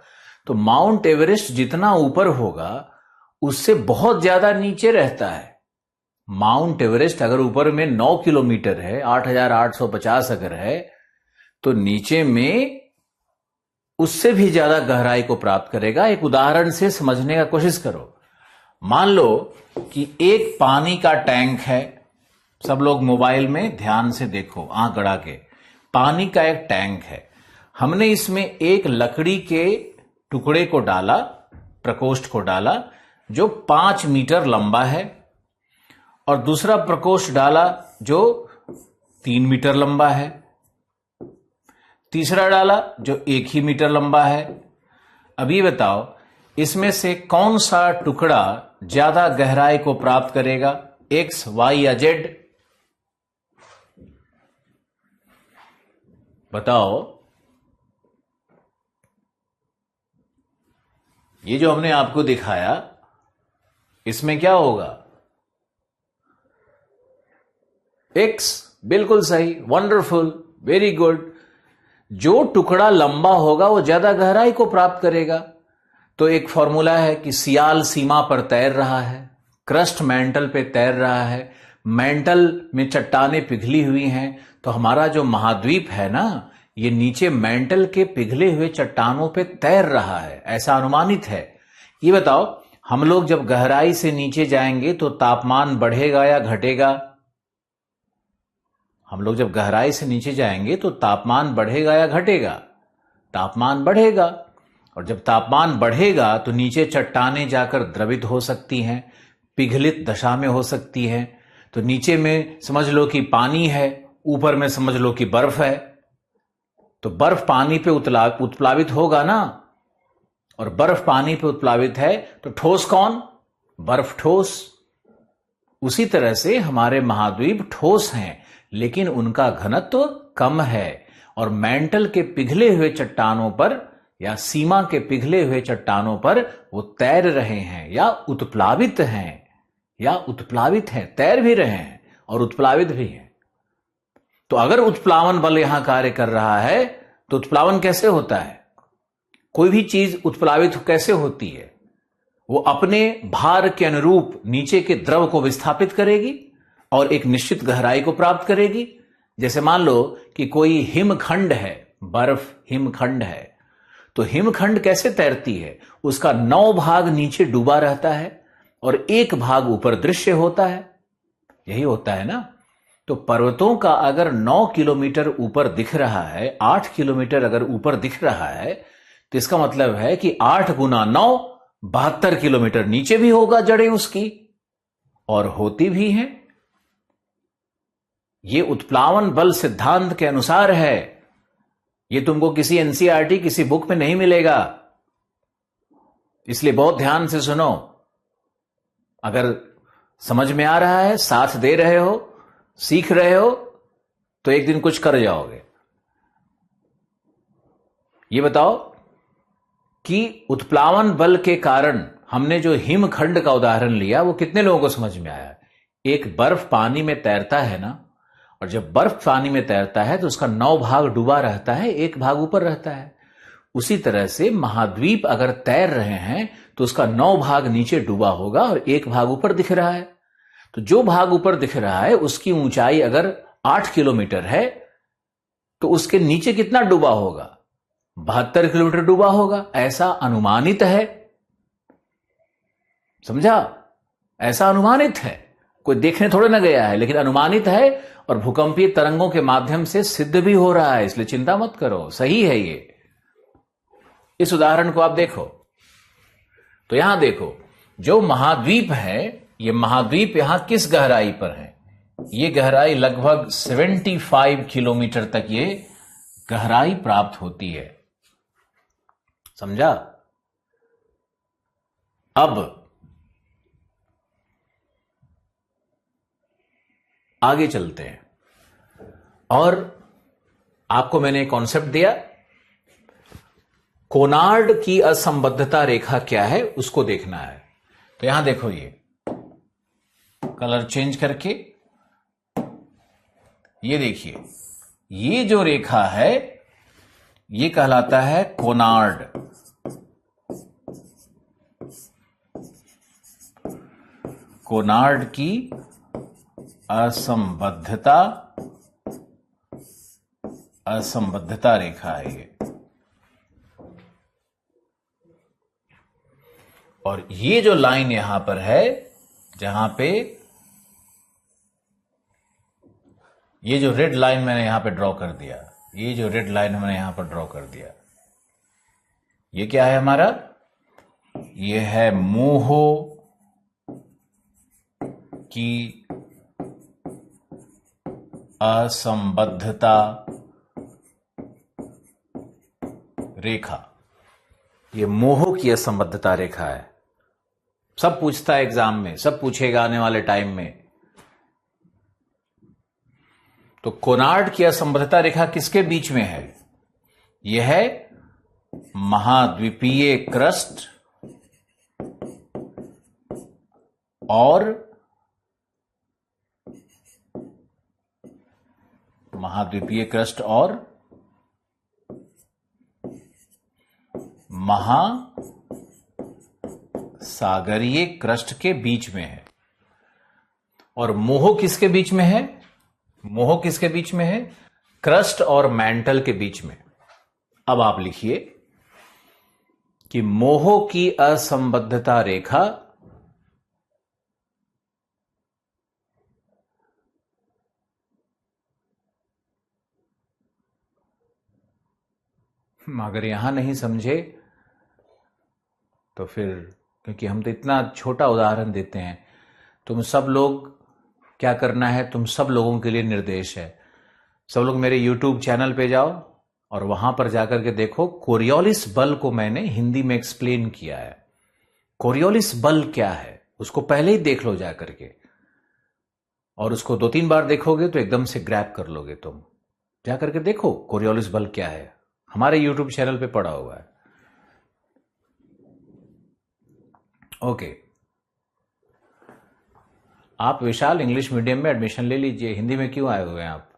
तो माउंट एवरेस्ट जितना ऊपर होगा उससे बहुत ज्यादा नीचे रहता है। माउंट एवरेस्ट अगर ऊपर में 9 किलोमीटर है, 8,850 अगर है, तो नीचे में उससे भी ज्यादा गहराई को प्राप्त करेगा। एक उदाहरण से समझने का कोशिश करो। मान लो कि एक पानी का टैंक है। सब लोग मोबाइल में ध्यान से देखो, आंख गड़ा के। पानी का एक टैंक है। हमने इसमें एक लकड़ी के टुकड़े को डाला, प्रकोष्ठ को डाला जो 5 मीटर लंबा है, और दूसरा प्रकोष्ठ डाला जो 3 मीटर लंबा है, तीसरा डाला जो 1 ही मीटर लंबा है। अभी बताओ इसमें से कौन सा टुकड़ा ज्यादा गहराई को प्राप्त करेगा, एक्स, वाई या जेड? बताओ। ये जो हमने आपको दिखाया इसमें क्या होगा? एक्स। बिल्कुल सही, वंडरफुल, वेरी गुड। जो टुकड़ा लंबा होगा वो ज्यादा गहराई को प्राप्त करेगा। तो एक फॉर्मूला है कि सियाल सीमा पर तैर रहा है, क्रस्ट मेंटल पे तैर रहा है, मेंटल में चट्टानें पिघली हुई हैं। तो हमारा जो महाद्वीप है ना, ये नीचे मेंटल के पिघले हुए चट्टानों पे तैर रहा है, ऐसा अनुमानित है। ये बताओ, हम लोग जब गहराई से नीचे जाएंगे तो तापमान बढ़ेगा या घटेगा? हम लोग जब गहराई से नीचे जाएंगे तो तापमान बढ़ेगा या घटेगा? तापमान बढ़ेगा। और जब तापमान बढ़ेगा तो नीचे चट्टानें जाकर द्रवित हो सकती हैं, पिघलित दशा में हो सकती हैं। तो नीचे में समझ लो कि पानी है, ऊपर में समझ लो कि बर्फ है। तो बर्फ पानी पे उत्प्लावित होगा ना, और बर्फ पानी पे उत्प्लावित है तो ठोस कौन? बर्फ ठोस। उसी तरह से हमारे महाद्वीप ठोस हैं, लेकिन उनका घनत्व कम है, और मेंटल के पिघले हुए चट्टानों पर या सीमा के पिघले हुए चट्टानों पर वो तैर रहे हैं या उत्प्लावित हैं, तैर भी रहे हैं और उत्प्लावित भी हैं। तो अगर उत्प्लावन बल यहां कार्य कर रहा है तो उत्प्लावन कैसे होता है? कोई भी चीज उत्प्लावित कैसे होती है? वो अपने भार के अनुरूप नीचे के द्रव को विस्थापित करेगी और एक निश्चित गहराई को प्राप्त करेगी। जैसे मान लो कि कोई हिमखंड है, बर्फ हिमखंड है, तो हिमखंड कैसे तैरती है? उसका 9 भाग नीचे डूबा रहता है और 1 भाग ऊपर दृश्य होता है। यही होता है ना। तो पर्वतों का अगर 9 किलोमीटर ऊपर दिख रहा है, 8 किलोमीटर अगर ऊपर दिख रहा है, तो इसका मतलब है कि 8 गुना 9 72 किलोमीटर नीचे भी होगा जड़ें उसकी, और होती भी हैं। ये उत्प्लावन बल सिद्धांत के अनुसार है। ये तुमको किसी एनसीईआरटी किसी बुक में नहीं मिलेगा, इसलिए बहुत ध्यान से सुनो। अगर समझ में आ रहा है, साथ दे रहे हो, सीख रहे हो, तो एक दिन कुछ कर जाओगे। ये बताओ कि उत्प्लावन बल के कारण हमने जो हिमखंड का उदाहरण लिया वो कितने लोगों को समझ में आया? एक बर्फ पानी में तैरता है ना, और जब बर्फ पानी में तैरता है तो उसका 9 भाग डूबा रहता है, 1 भाग ऊपर रहता है। उसी तरह से महाद्वीप अगर तैर रहे हैं तो उसका 9 भाग नीचे डूबा होगा और 1 भाग ऊपर दिख रहा है। तो जो भाग ऊपर दिख रहा है उसकी ऊंचाई अगर 8 किलोमीटर है तो उसके नीचे कितना डूबा होगा? 72 किलोमीटर डूबा होगा, ऐसा अनुमानित है। समझा? ऐसा अनुमानित है, कोई देखने थोड़े ना गया है, लेकिन अनुमानित है और भूकंपीय तरंगों के माध्यम से सिद्ध भी हो रहा है, इसलिए चिंता मत करो, सही है ये। इस उदाहरण को आप देखो तो यहां देखो, जो महाद्वीप है, ये महाद्वीप यहां किस गहराई पर है? ये गहराई लगभग 75 किलोमीटर तक ये गहराई प्राप्त होती है। समझा? अब आगे चलते हैं, और आपको मैंने एक कॉन्सेप्ट दिया, कोनार्ड की असंबद्धता रेखा क्या है उसको देखना है। तो यहां देखो, ये कलर चेंज करके ये देखिए, ये जो रेखा है ये कहलाता है कोनार्ड। कोनार्ड की असंबद्धता रेखा है ये। और ये जो लाइन यहां पर है, जहां पे ये जो रेड लाइन मैंने यहां पे ड्रॉ कर दिया, ये जो रेड लाइन मैंने यहां पर ड्रॉ कर दिया, ये क्या है हमारा? ये है मोहो की असंबद्धता रेखा। ये मोहो की असंबद्धता रेखा है। सब पूछता है एग्जाम में, सब पूछेगा आने वाले टाइम में। तो कोनार्ड की असंबद्धता रेखा किसके बीच में है? यह है महाद्वीपीय क्रस्ट और महासागरीय क्रस्ट के बीच में है। और मोहो किसके बीच में है? मोहो किसके बीच में है? क्रस्ट और मेंटल के बीच में। अब आप लिखिए कि मोह की असंबद्धता रेखा अगर यहां नहीं समझे तो फिर, क्योंकि हम तो इतना छोटा उदाहरण देते हैं, तुम सब लोग क्या करना है, तुम सब लोगों के लिए निर्देश है। सब लोग मेरे YouTube चैनल पे जाओ और वहां पर जाकर के देखो, कोरियोलिस बल को मैंने हिंदी में एक्सप्लेन किया है। कोरियोलिस बल क्या है उसको पहले ही देख लो जाकर के, और उसको 2-3 बार देखोगे तो एकदम से ग्रैब कर लोगे। तुम जाकर के देखो कोरियोलिस बल क्या है, हमारे YouTube चैनल पे पड़ा हुआ है। ओके, आप विशाल इंग्लिश मीडियम में एडमिशन ले लीजिए, हिंदी में क्यों आए हुए हैं आप?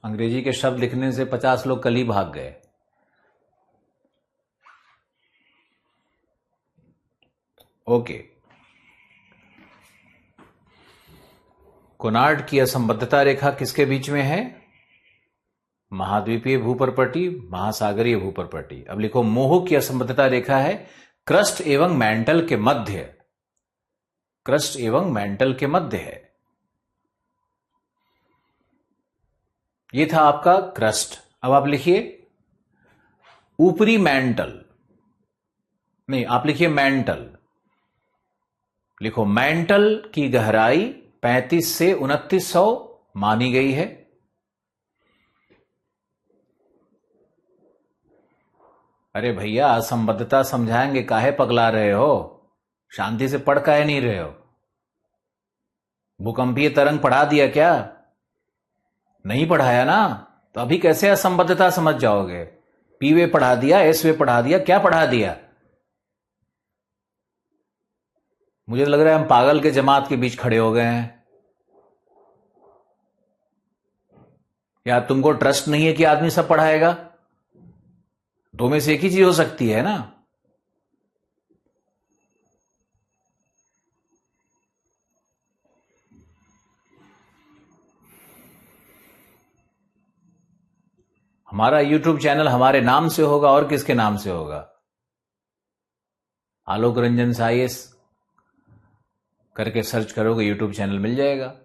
अंग्रेजी के शब्द लिखने से 50 लोग कल ही भाग गए। ओके, कोनार्ड की असंबद्धता रेखा किसके बीच में है? महाद्वीपीय भूपर्पटी, महासागरीय भूपर्पटी। अब लिखो, मोह की असंबद्धता रेखा है क्रस्ट एवं मेंटल के मध्य। क्रस्ट एवं मेंटल के मध्य है। यह था आपका क्रस्ट। अब आप लिखिए ऊपरी मेंटल, नहीं आप लिखिए मेंटल। लिखो, मेंटल की गहराई 35 से 2900 मानी गई है। अरे भैया, असंबद्धता समझाएंगे, काहे पगला रहे हो? शांति से पढ़ काहे नहीं रहे हो? भूकंपीय तरंग पढ़ा दिया क्या? नहीं पढ़ाया ना, तो अभी कैसे असंबद्धता समझ जाओगे? पी वे पढ़ा दिया, एस वे पढ़ा दिया, क्या पढ़ा दिया? मुझे लग रहा है हम पागल के जमात के बीच खड़े हो गए हैं। या तुमको ट्रस्ट नहीं है कि आदमी सब पढ़ाएगा? दो में से एक ही चीज हो सकती है ना। हमारा YouTube चैनल हमारे नाम से होगा और किसके नाम से होगा? आलोक रंजन साइस करके सर्च करोगे, YouTube चैनल मिल जाएगा।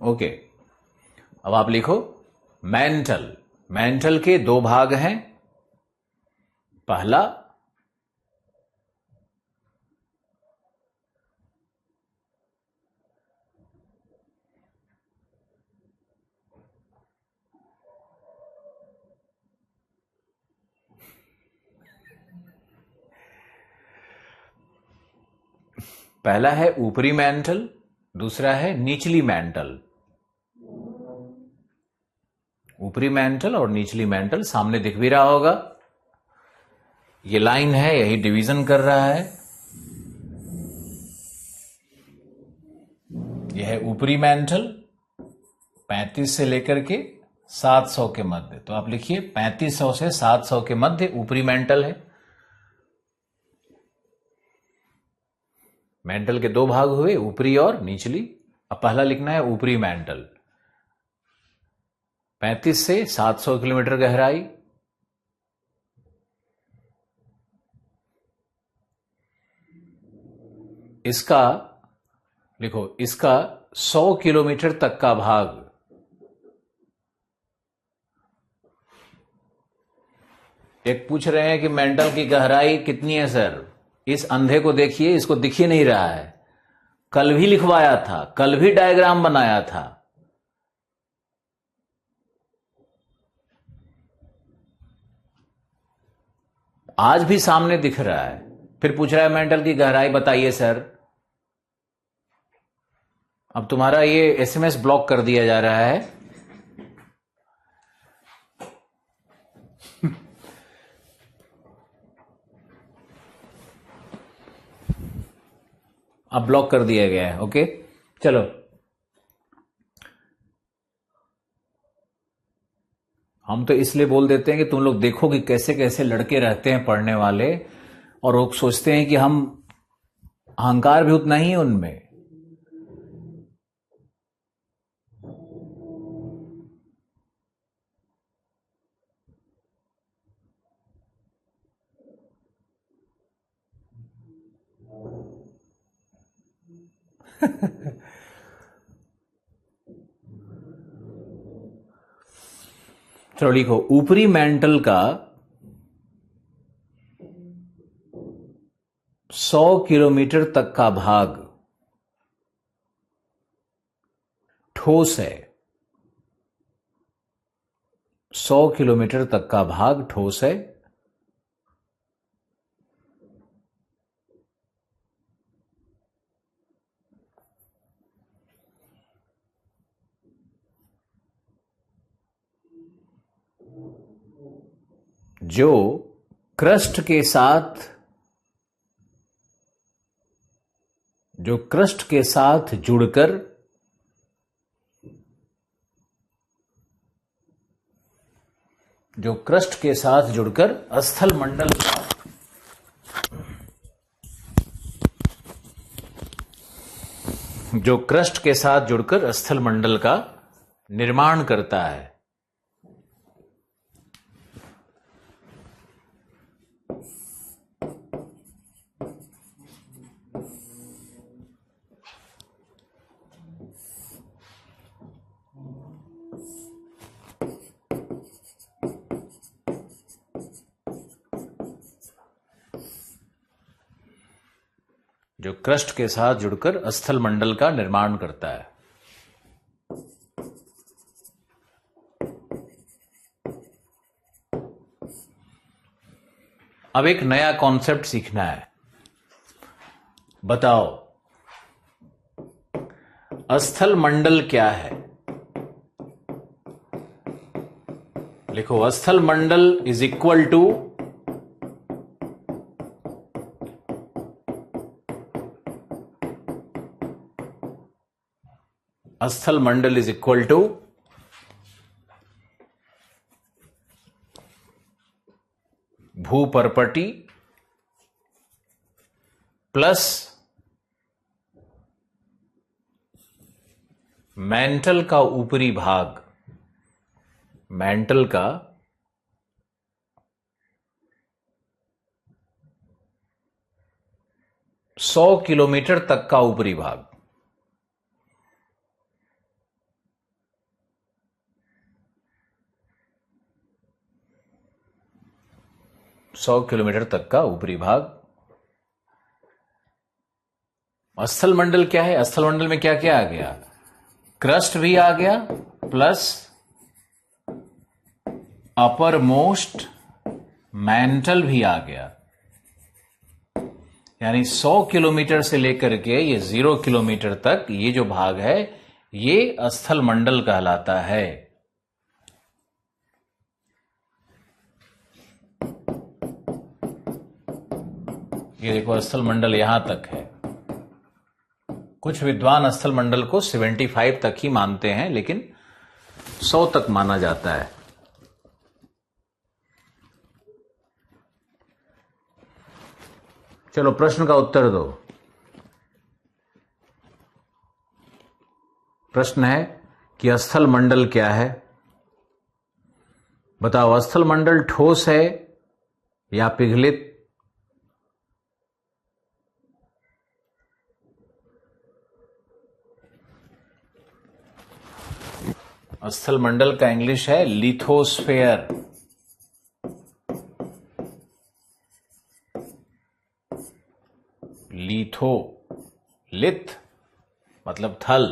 ओके, अब आप लिखो मेंटल। मेंटल के 2 भाग हैं। पहला पहला है ऊपरी मेंटल, दूसरा है निचली मेंटल। ऊपरी मेंटल और निचली मेंटल सामने दिख भी रहा होगा। ये लाइन है, यही डिवीजन कर रहा है। यह है ऊपरी मेंटल, 35 से लेकर के 700 के मध्य। तो आप लिखिए 3500 से 700 के मध्य ऊपरी मेंटल है। मेंटल के 2 भाग हुए, ऊपरी और निचली। अब पहला लिखना है ऊपरी मेंटल, 35 से 700 किलोमीटर गहराई। इसका लिखो, इसका 100 किलोमीटर तक का भाग एक पूछ रहे हैं कि मेंटल की गहराई कितनी है सर? इस अंधे को देखिए, इसको दिख ही नहीं रहा है। कल भी लिखवाया था, कल भी डायग्राम बनाया था। आज भी सामने दिख रहा है, फिर पूछ रहा है मेंटल की गहराई बताइए सर। अब तुम्हारा ये SMS ब्लॉक कर दिया जा रहा है। अब ब्लॉक कर दिया गया है। ओके, चलो हम तो इसलिए बोल देते हैं कि तुम लोग देखो कि कैसे कैसे लड़के रहते हैं पढ़ने वाले, और लोग सोचते हैं कि हम, अहंकार भी उतना ही है उनमें। चलो लिखो, ऊपरी मेंटल का 100 किलोमीटर तक का भाग ठोस है। 100 किलोमीटर तक का भाग ठोस है। जो क्रस्ट के साथ जुड़कर स्थल मंडल का निर्माण करता है। जो क्रस्ट के साथ जुड़कर स्थल मंडल का निर्माण करता है। अब एक नया कॉन्सेप्ट सीखना है। बताओ, स्थल मंडल क्या है? लिखो, स्थल मंडल इज इक्वल टू भूपर्पटी प्लस मेंटल का ऊपरी भाग, मेंटल का 100 किलोमीटर तक का ऊपरी भाग। सौ किलोमीटर तक का ऊपरी भाग। स्थल मंडल क्या है? स्थल मंडल में क्या क्या आ गया? क्रस्ट भी आ गया प्लस अपर मोस्ट मेंटल भी आ गया। यानी 100 किलोमीटर से लेकर के ये 0 किलोमीटर तक ये जो भाग है ये स्थल मंडल कहलाता है। ये देखो, स्थल मंडल यहां तक है। कुछ विद्वान स्थल मंडल को 75 तक ही मानते हैं, लेकिन 100 तक माना जाता है। चलो प्रश्न का उत्तर दो। प्रश्न है कि स्थल मंडल क्या है? बताओ, स्थल मंडल ठोस है या पिघलित? स्थल मंडल का इंग्लिश है लिथोस्फेयर। लिथो, लिथ मतलब थल,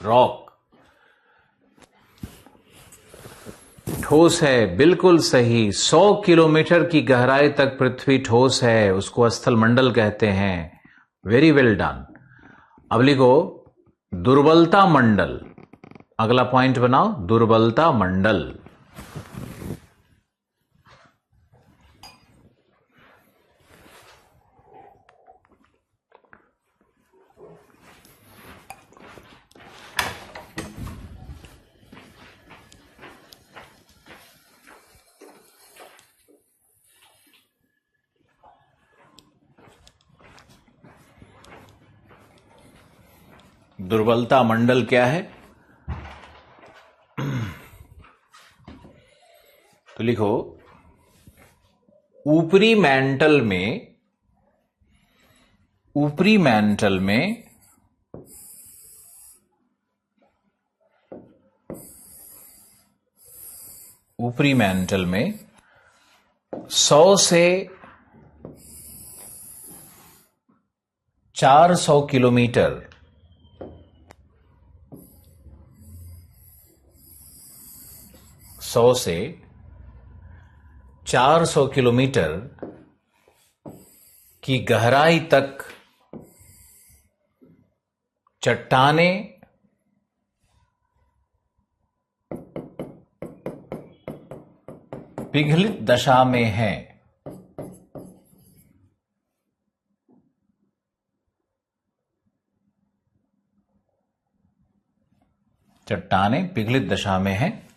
रॉक। ठोस है, बिल्कुल सही। 100 किलोमीटर की गहराई तक पृथ्वी ठोस है, उसको स्थल मंडल कहते हैं। Very well done. अब लिखो दुर्बलता मंडल। अगला पॉइंट बनाओ, दुर्बलता मंडल। दुर्बलता मंडल क्या है? तो लिखो, ऊपरी मैंटल में 100 से 400 किलोमीटर की गहराई तक चट्टानें पिघलित दशा में हैं। चट्टानें पिघलित दशा में हैं,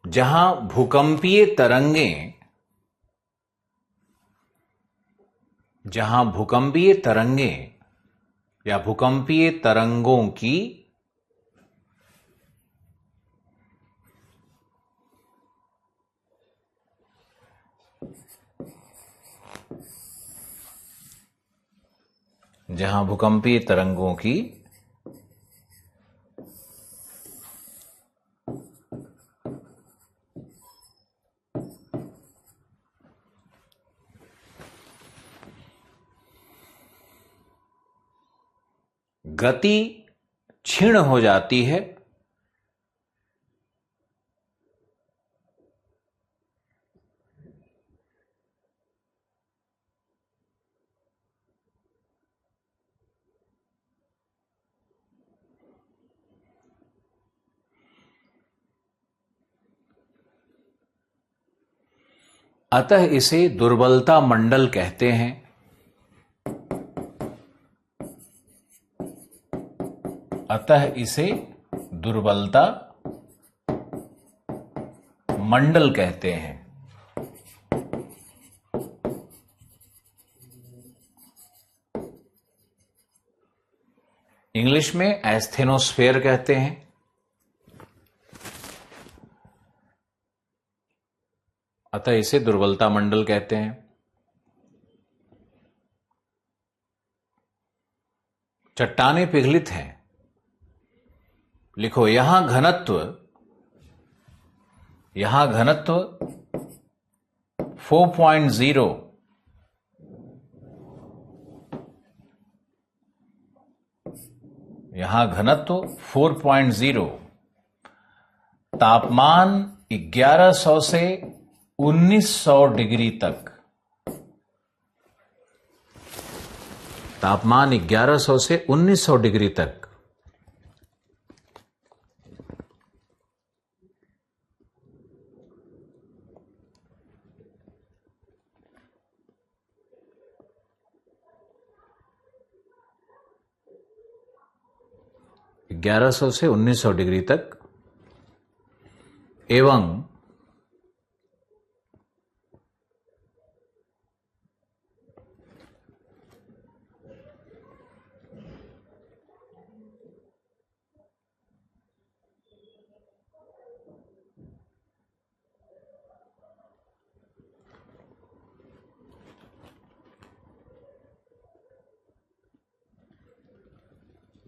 जहां भूकंपीय तरंगें या भूकंपीय तरंगों की गति क्षीण हो जाती है, अतः इसे दुर्बलता मंडल कहते हैं। अतः इसे दुर्बलता मंडल कहते हैं। इंग्लिश में एस्थेनोस्फेयर कहते हैं। अतः इसे दुर्बलता मंडल कहते हैं। चट्टानें पिघलित हैं। लिखो, यहां घनत्व 4.0 तापमान 1100 से 1900 डिग्री तक। तापमान 1100 से 1900 डिग्री तक से 1900 डिग्री तक एवं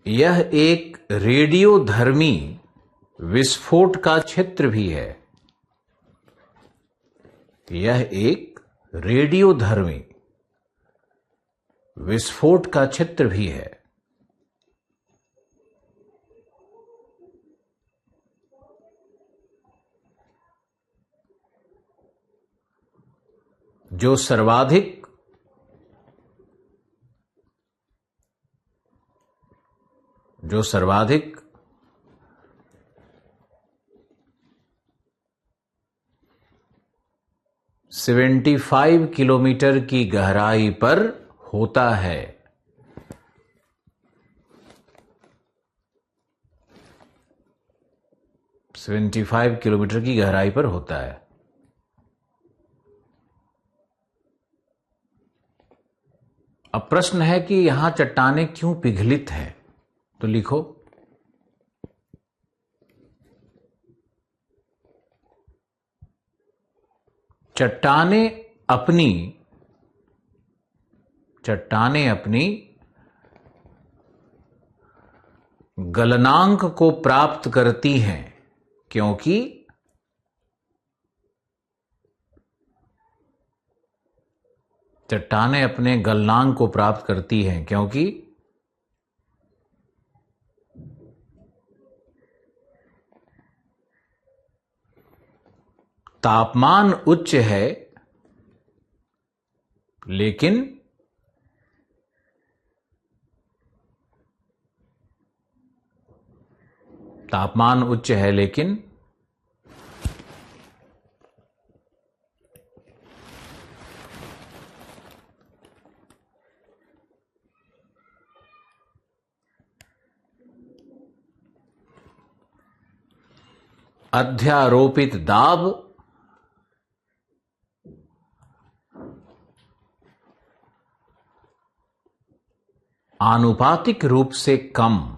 यह एक रेडियोधर्मी विस्फोट का क्षेत्र भी है। यह एक रेडियोधर्मी विस्फोट का क्षेत्र भी है। जो सर्वाधिक जो सर्वाधिक 75 किलोमीटर की गहराई पर होता है। 75 किलोमीटर की गहराई पर होता है। अब प्रश्न है कि यहां चट्टानें क्यों पिघलित हैं? तो लिखो चट्टाने अपनी गलनांक को प्राप्त करती हैं क्योंकि चट्टाने अपने गलनांक को प्राप्त करती हैं क्योंकि तापमान उच्च है लेकिन अध्यारोपित दाब आनुपातिक रूप से कम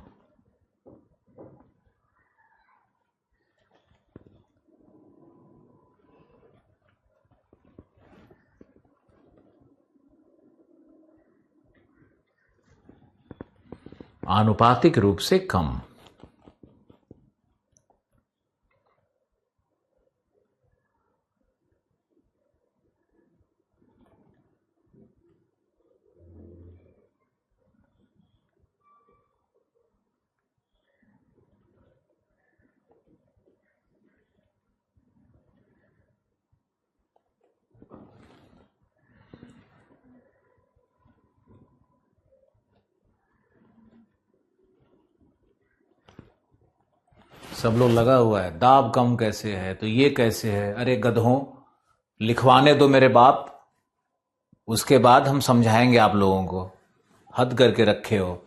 सब लोग लगा हुआ है दाब कम कैसे है, तो ये कैसे है। अरे गधों, लिखवाने दो मेरे बाप, उसके बाद हम समझाएंगे आप लोगों को। हद करके रखे हो।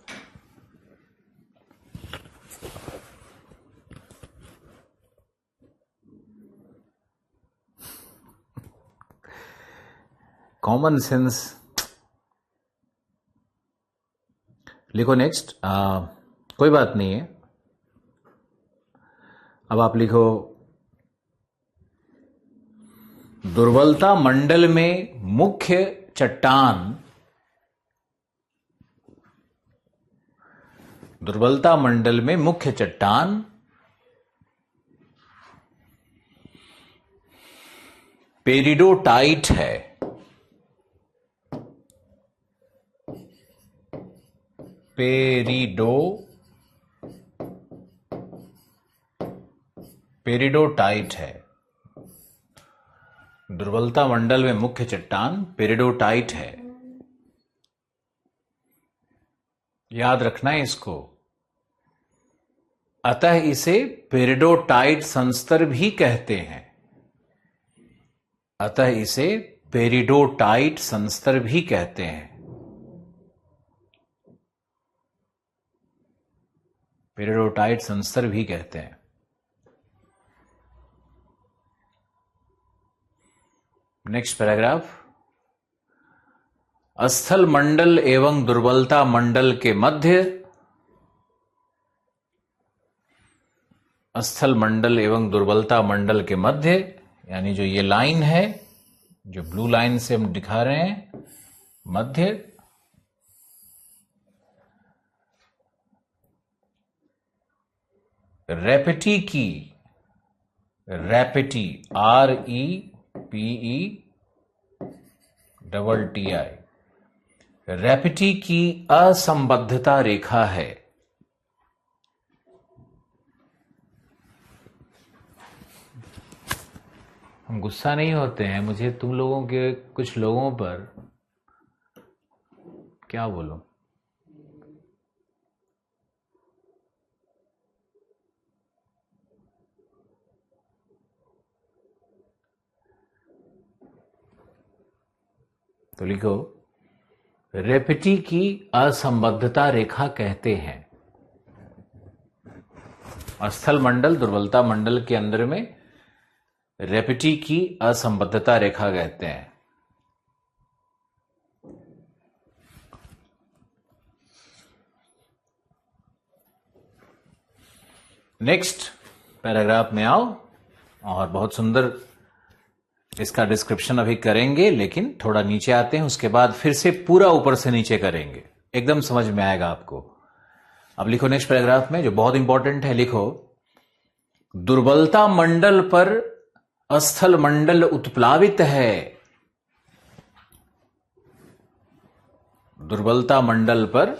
Common sense. लिखो नेक्स्ट। कोई बात नहीं है। अब आप लिखो दुर्बलता मंडल में मुख्य चट्टान, दुर्बलता मंडल में मुख्य चट्टान पेरिडोटाइट है। पेरिडोटाइट है। दुर्बलता मंडल में मुख्य चट्टान पेरिडोटाइट है। याद रखना है इसको। अतः इसे पेरिडोटाइट संस्तर भी कहते हैं। अतः इसे पेरिडोटाइट संस्तर भी कहते हैं। पेरिडोटाइट संस्तर भी कहते हैं। Next paragraph. स्थल मंडल एवं दुर्बलता मंडल के मध्य, स्थल मंडल एवं दुर्बलता मंडल के मध्य, यानी जो ये लाइन है, जो ब्लू लाइन से हम दिखा रहे हैं, मध्य रेपेटी की, रेपेटी REPETI, रेपेटी की असंबद्धता रेखा है। हम गुस्सा नहीं होते हैं, मुझे तुम लोगों के कुछ लोगों पर क्या बोलूं। तो लिखो रेपेटी की असंबद्धता रेखा कहते हैं। स्थल मंडल दुर्बलता मंडल के अंदर में रेपेटी की असंबद्धता रेखा कहते हैं। नेक्स्ट पैराग्राफ में आओ, और बहुत सुंदर इसका डिस्क्रिप्शन अभी करेंगे, लेकिन थोड़ा नीचे आते हैं, उसके बाद फिर से पूरा ऊपर से नीचे करेंगे, एकदम समझ में आएगा आपको। अब लिखो नेक्स्ट पैराग्राफ में, जो बहुत इंपॉर्टेंट है, लिखो दुर्बलता मंडल पर स्थल मंडल उत्प्लावित है। दुर्बलता मंडल पर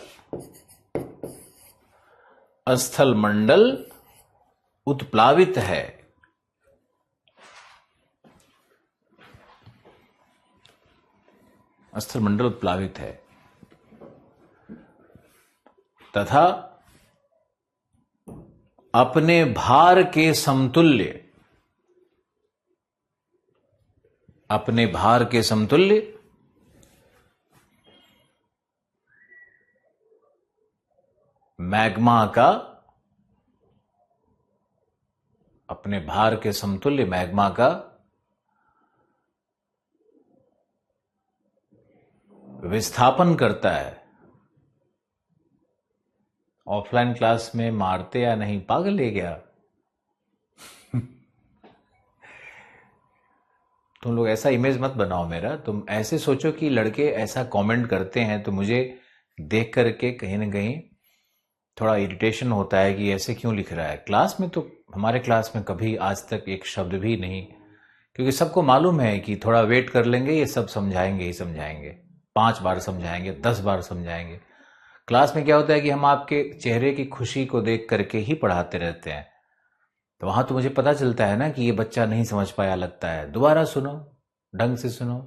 स्थल मंडल उत्प्लावित है। स्थल मंडल उत्प्लावित है तथा अपने भार के समतुल्य, अपने भार के समतुल्य मैग्मा का, अपने भार के समतुल्य मैग्मा का विस्थापन करता है। ऑफलाइन क्लास में मारते या नहीं, पागल है क्या? तुम लोग ऐसा इमेज मत बनाओ मेरा। तुम ऐसे सोचो कि लड़के ऐसा कमेंट करते हैं तो मुझे देख करके कहीं ना कहीं थोड़ा इरिटेशन होता है कि ऐसे क्यों लिख रहा है। क्लास में तो, हमारे क्लास में कभी आज तक एक शब्द भी नहीं, क्योंकि सबको मालूम है कि थोड़ा वेट कर लेंगे, ये सब समझाएंगे ही समझाएंगे, 5 बार समझाएंगे, 10 बार समझाएंगे। क्लास में क्या होता है कि हम आपके चेहरे की खुशी को देख करके ही पढ़ाते रहते हैं, तो वहां तो मुझे पता चलता है ना कि ये बच्चा नहीं समझ पाया, लगता है दोबारा सुनो, ढंग से सुनो।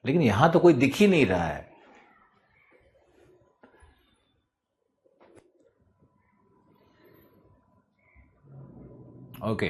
लेकिन यहां तो कोई दिख ही नहीं रहा है। ओके,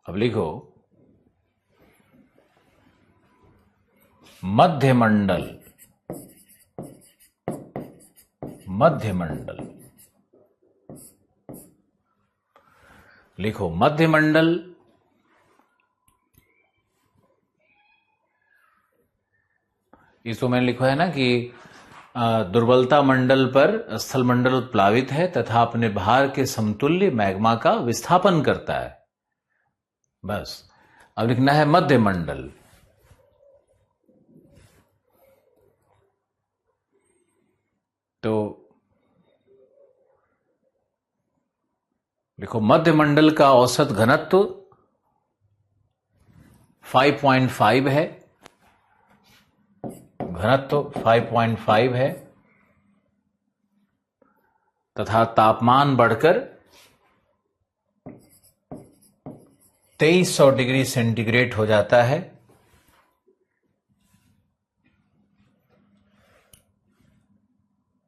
अब लिखो मध्यमंडल, मध्यमंडल, लिखो मध्यमंडल इसको मैंने लिखा है ना कि दुर्बलता मंडल पर स्थल मंडल उत्प्लावित है तथा अपने भार के समतुल्य मैग्मा का विस्थापन करता है। बस, अब लिखना है मध्यमंडल। तो लिखो मध्यमंडल का औसत घनत्व 5.5 है, घनत्व 5.5 है तथा तापमान बढ़कर 2300 डिग्री सेंटीग्रेड हो जाता है।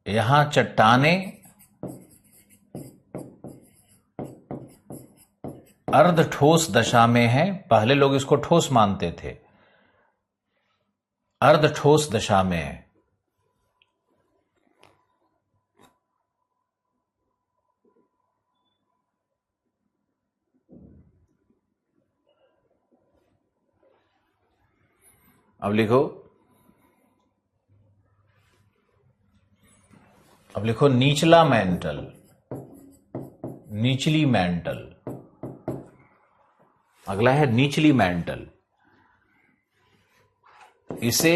यहां चट्टानें अर्ध ठोस दशा में हैं। पहले लोग इसको ठोस मानते थे, अर्ध ठोस दशा में है। अब लिखो, अब लिखो निचला मेंटल, निचली मेंटल। अगला है निचली मेंटल। इसे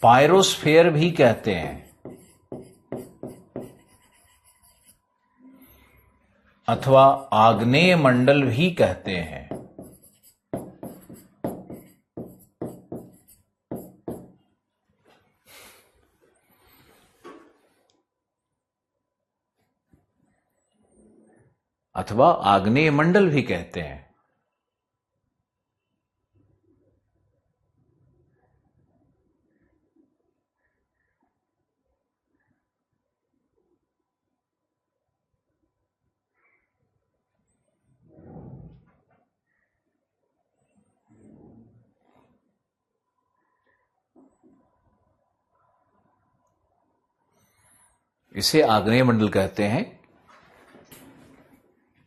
पायरोस्फीयर भी कहते हैं अथवा आग्नेय मंडल भी कहते हैं। अथवा आग्नेय मंडल भी कहते हैं। इसे आग्नेय मंडल कहते हैं।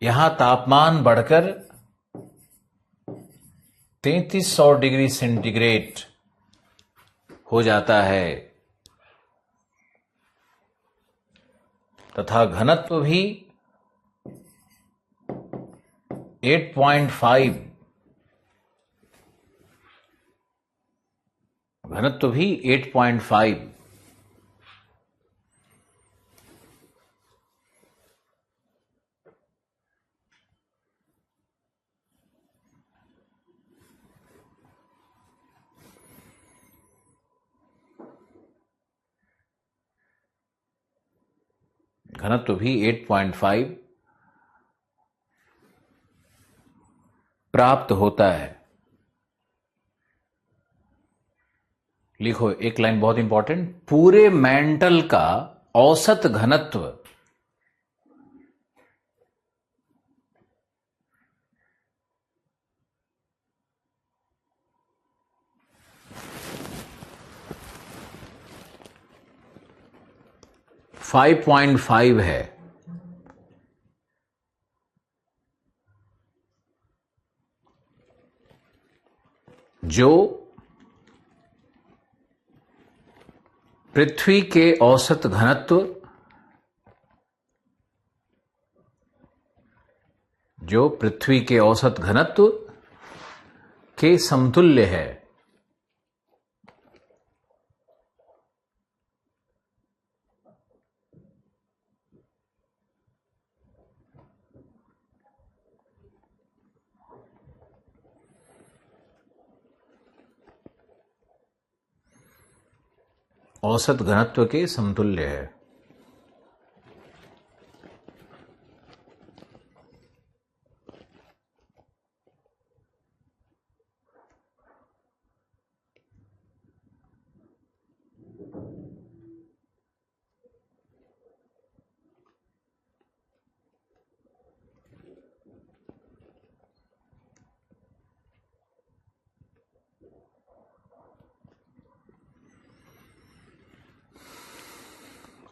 यहां तापमान बढ़कर 3300 डिग्री सेंटीग्रेड हो जाता है तथा घनत्व भी 8.5 घनत्व भी 8.5 घनत्व भी 8.5 प्राप्त होता है। लिखो एक लाइन बहुत इंपॉर्टेंट, पूरे मेंटल का औसत घनत्व 5.5 है। जो पृथ्वी के औसत घनत्व के समतुल्य है। औसत घनत्व के समतुल्य है।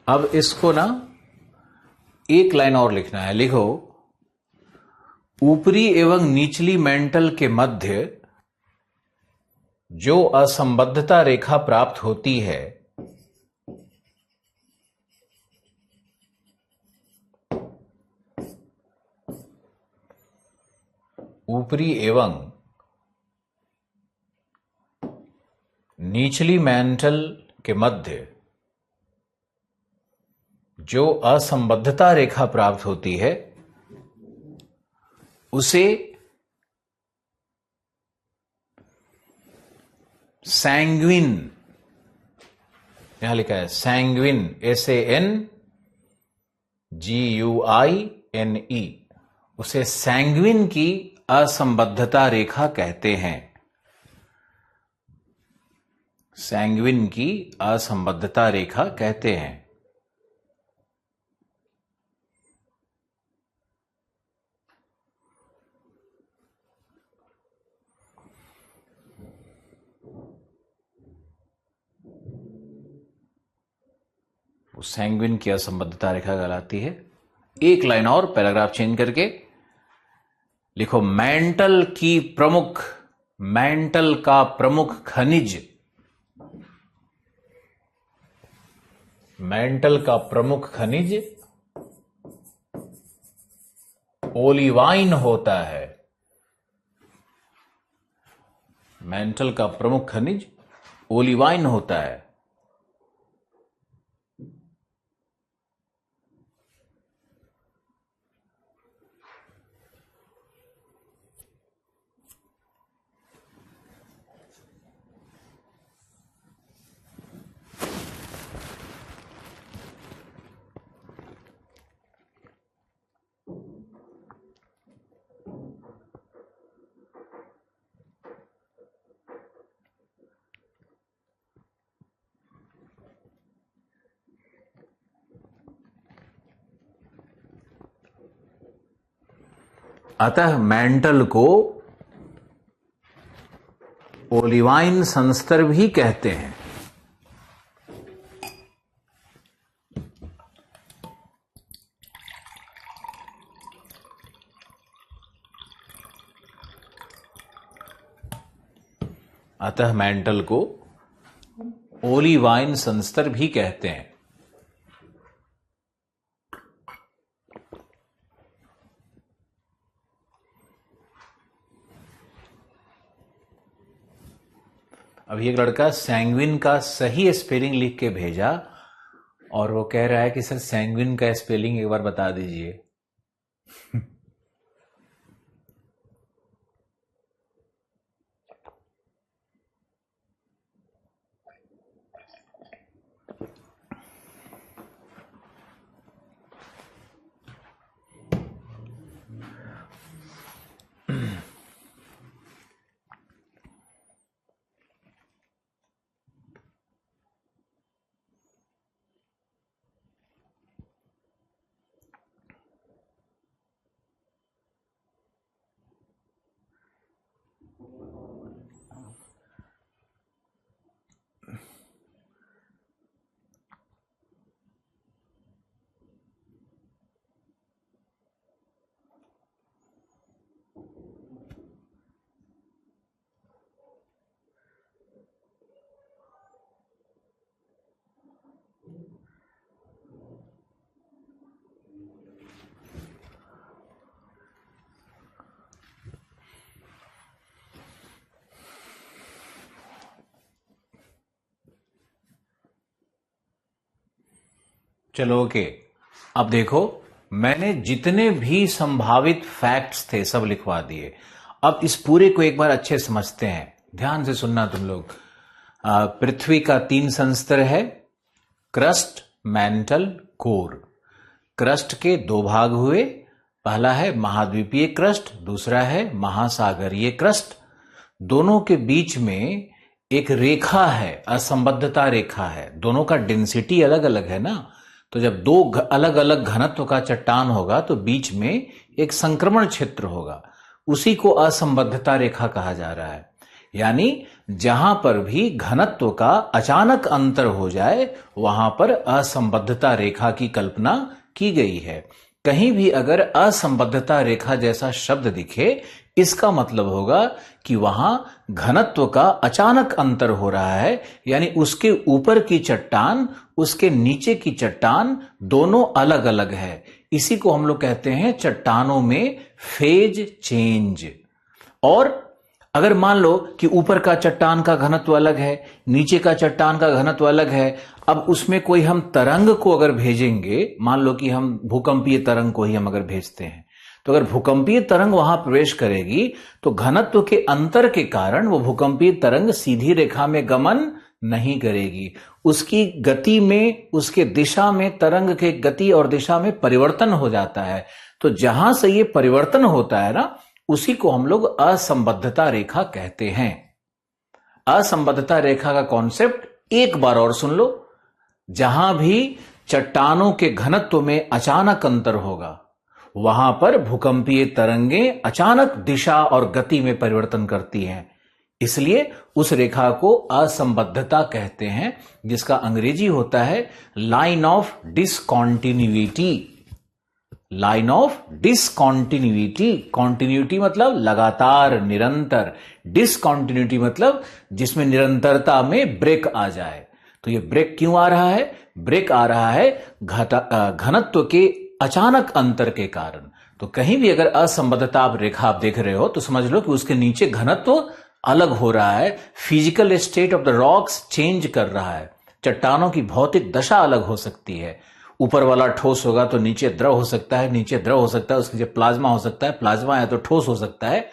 अब इसको ना एक लाइन और लिखना है। लिखो, ऊपरी एवं निचली मेंटल के मध्य जो असंबद्धता रेखा प्राप्त होती है ऊपरी एवं निचली मेंटल के मध्य जो असंबद्धता रेखा प्राप्त होती है उसे सैंग्विन, यहां लिखा है सैंग्विन, SANGUINE, उसे सैंग्विन की असंबद्धता रेखा कहते हैं। सैंग्विन की असंबद्धता रेखा कहते हैं। सैंग्विन की असंबद्धता रेखा कहलाती है। एक लाइन और पैराग्राफ चेंज करके लिखो, मेंटल का प्रमुख खनिज, मेंटल का प्रमुख खनिज ओलिवाइन होता है। मेंटल का प्रमुख खनिज ओलिवाइन होता है। अतः मेंटल को ओलिवाइन संस्तर भी कहते हैं। अतः मेंटल को ओलिवाइन संस्तर भी कहते हैं। अभी एक लड़का सैंग्विन का सही स्पेलिंग लिख के भेजा और वो कह रहा है कि सर सैंग्विन का स्पेलिंग एक बार बता दीजिए। चलो ओके, अब देखो मैंने जितने भी संभावित फैक्ट्स थे सब लिखवा दिए। अब इस पूरे को एक बार अच्छे समझते हैं, ध्यान से सुनना तुम लोग। पृथ्वी का 3 संस्तर है, क्रस्ट, मैंटल, कोर। क्रस्ट के 2 भाग हुए, पहला है महाद्वीपीय क्रस्ट, दूसरा है महासागरीय क्रस्ट। दोनों के बीच में एक रेखा है, असंबद्धता रेखा है। दोनों का डेंसिटी अलग अलग है ना, तो जब 2 अलग अलग घनत्व का चट्टान होगा तो बीच में एक संक्रमण क्षेत्र होगा, उसी को असंबद्धता रेखा कहा जा रहा है। यानी जहां पर भी घनत्व का अचानक अंतर हो जाए वहां पर असंबद्धता रेखा की कल्पना की गई है। कहीं भी अगर असंबद्धता रेखा जैसा शब्द दिखे, इसका मतलब होगा कि वहां घनत्व का अचानक अंतर हो रहा है, यानी उसके ऊपर की चट्टान, उसके नीचे की चट्टान दोनों अलग अलग है। इसी को हम लोग कहते हैं चट्टानों में फेज चेंज। और अगर मान लो कि ऊपर का चट्टान का घनत्व अलग है, नीचे का चट्टान का घनत्व अलग है, अब उसमें कोई हम तरंग को अगर भेजेंगे, मान लो कि हम भूकंपीय तरंग को ही हम अगर भेजते हैं, तो अगर भूकंपीय तरंग वहां प्रवेश करेगी तो घनत्व के अंतर के कारण वो भूकंपीय तरंग सीधी रेखा में गमन नहीं करेगी। उसकी गति में, उसके दिशा में, तरंग के गति और दिशा में परिवर्तन हो जाता है। तो जहां से ये परिवर्तन होता है ना, उसी को हम लोग असंबद्धता रेखा कहते हैं। असंबद्धता रेखा का कॉन्सेप्ट एक बार और सुन लो। जहां भी चट्टानों के घनत्व में अचानक अंतर होगा, वहां पर भूकंपीय तरंगें अचानक दिशा और गति में परिवर्तन करती हैं। इसलिए उस रेखा को असंबद्धता कहते हैं, जिसका अंग्रेजी होता है line of discontinuity. Line of discontinuity. Continuity मतलब लगातार, निरंतर। डिसकॉन्टिन्यूटी मतलब जिसमें निरंतरता में ब्रेक आ जाए। तो ये ब्रेक क्यों आ रहा है? ब्रेक आ रहा है घनत्व के अचानक अंतर के कारण। तो कहीं भी अगर असंबद्धता रेखा आप देख रहे हो तो समझ लो कि उसके नीचे घनत्व अलग हो रहा है। Physical state of the rocks change कर रहा है। चट्टानों की भौतिक दशा अलग हो सकती है। ऊपर वाला ठोस होगा तो नीचे द्रव हो सकता है, नीचे द्रव हो सकता है, उसके नीचे प्लाज्मा हो सकता है, प्लाज्मा है तो ठोस हो सकता है।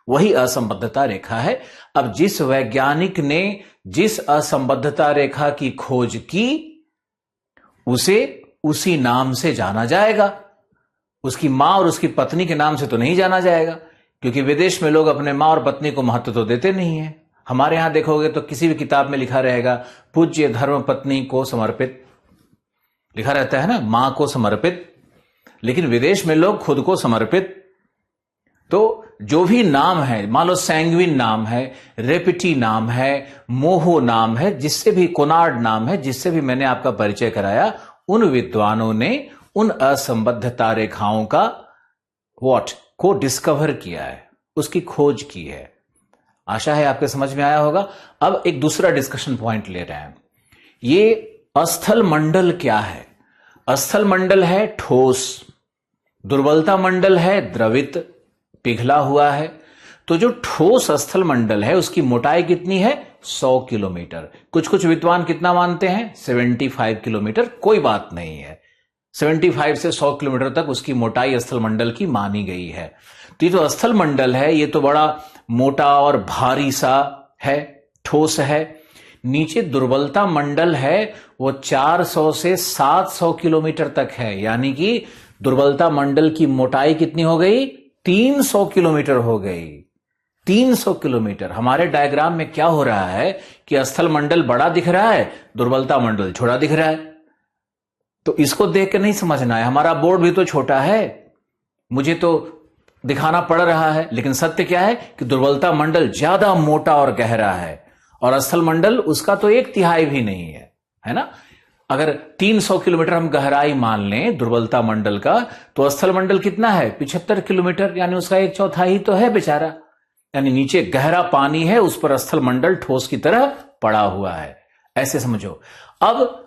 वही असंबद्धता रेखा है। अब जिस वैज्ञानिक ने जिस असंबद्धता रेखा की खोज की, उसे उसी नाम से जाना जाएगा। उसकी मां और उसकी पत्नी के नाम से तो नहीं जाना जाएगा, क्योंकि विदेश में लोग अपने मां और पत्नी को महत्व तो देते नहीं है। हमारे यहां देखोगे तो किसी भी किताब में लिखा रहेगा पूज्य धर्म पत्नी को समर्पित, लिखा रहता है ना, मां को समर्पित। लेकिन विदेश में लोग खुद को समर्पित, तो जो भी नाम है, मान लो सैंग्विन नाम है, रेपिटी नाम है, मोहो नाम है, जिससे भी, कोनार्ड नाम है, जिससे भी मैंने आपका परिचय कराया, उन विद्वानों ने उन असंबद्धता रेखाओं का को डिस्कवर किया है, उसकी खोज की है। आशा है आपके समझ में आया होगा। अब एक दूसरा डिस्कशन पॉइंट ले रहे हैं। ये अस्थल मंडल क्या है? अस्थल मंडल है ठोस, दुर्बलता मंडल है द्रवित, पिघला हुआ है। तो जो ठोस अस्थल मंडल है उसकी मोटाई कितनी है? 100 किलोमीटर। कुछ कुछ विद्वान कितना मानते हैं? 75 किलोमीटर। कोई बात नहीं है, 75 से 100 किलोमीटर तक उसकी मोटाई अस्थल मंडल की मानी गई है। तो ये तो अस्थल मंडल है, ये तो बड़ा मोटा और भारी सा है, ठोस है। नीचे दुर्बलता मंडल है, वो 400 से 700 किलोमीटर तक है, यानी कि दुर्बलता मंडल की मोटाई कितनी हो गई? 300 किलोमीटर हो गई। 300 किलोमीटर। हमारे डायग्राम में क्या हो रहा है कि अस्थल मंडल बड़ा दिख रहा है, दुर्बलता मंडल छोटा दिख रहा है। तो इसको देख के नहीं समझना है, हमारा बोर्ड भी तो छोटा है, मुझे तो दिखाना पड़ रहा है, लेकिन सत्य क्या है कि दुर्बलता मंडल ज्यादा मोटा और गहरा है और अस्थल मंडल उसका तो 1/3 भी नहीं है ना। अगर 300 किलोमीटर हम गहराई मान लें दुर्बलता मंडल का, तो अस्थल मंडल कितना है? 75 किलोमीटर, यानी उसका 1/4 ही तो है बेचारा। यानी नीचे गहरा पानी है, उस पर अस्थल मंडल ठोस की तरह पड़ा हुआ है, ऐसे समझो। अब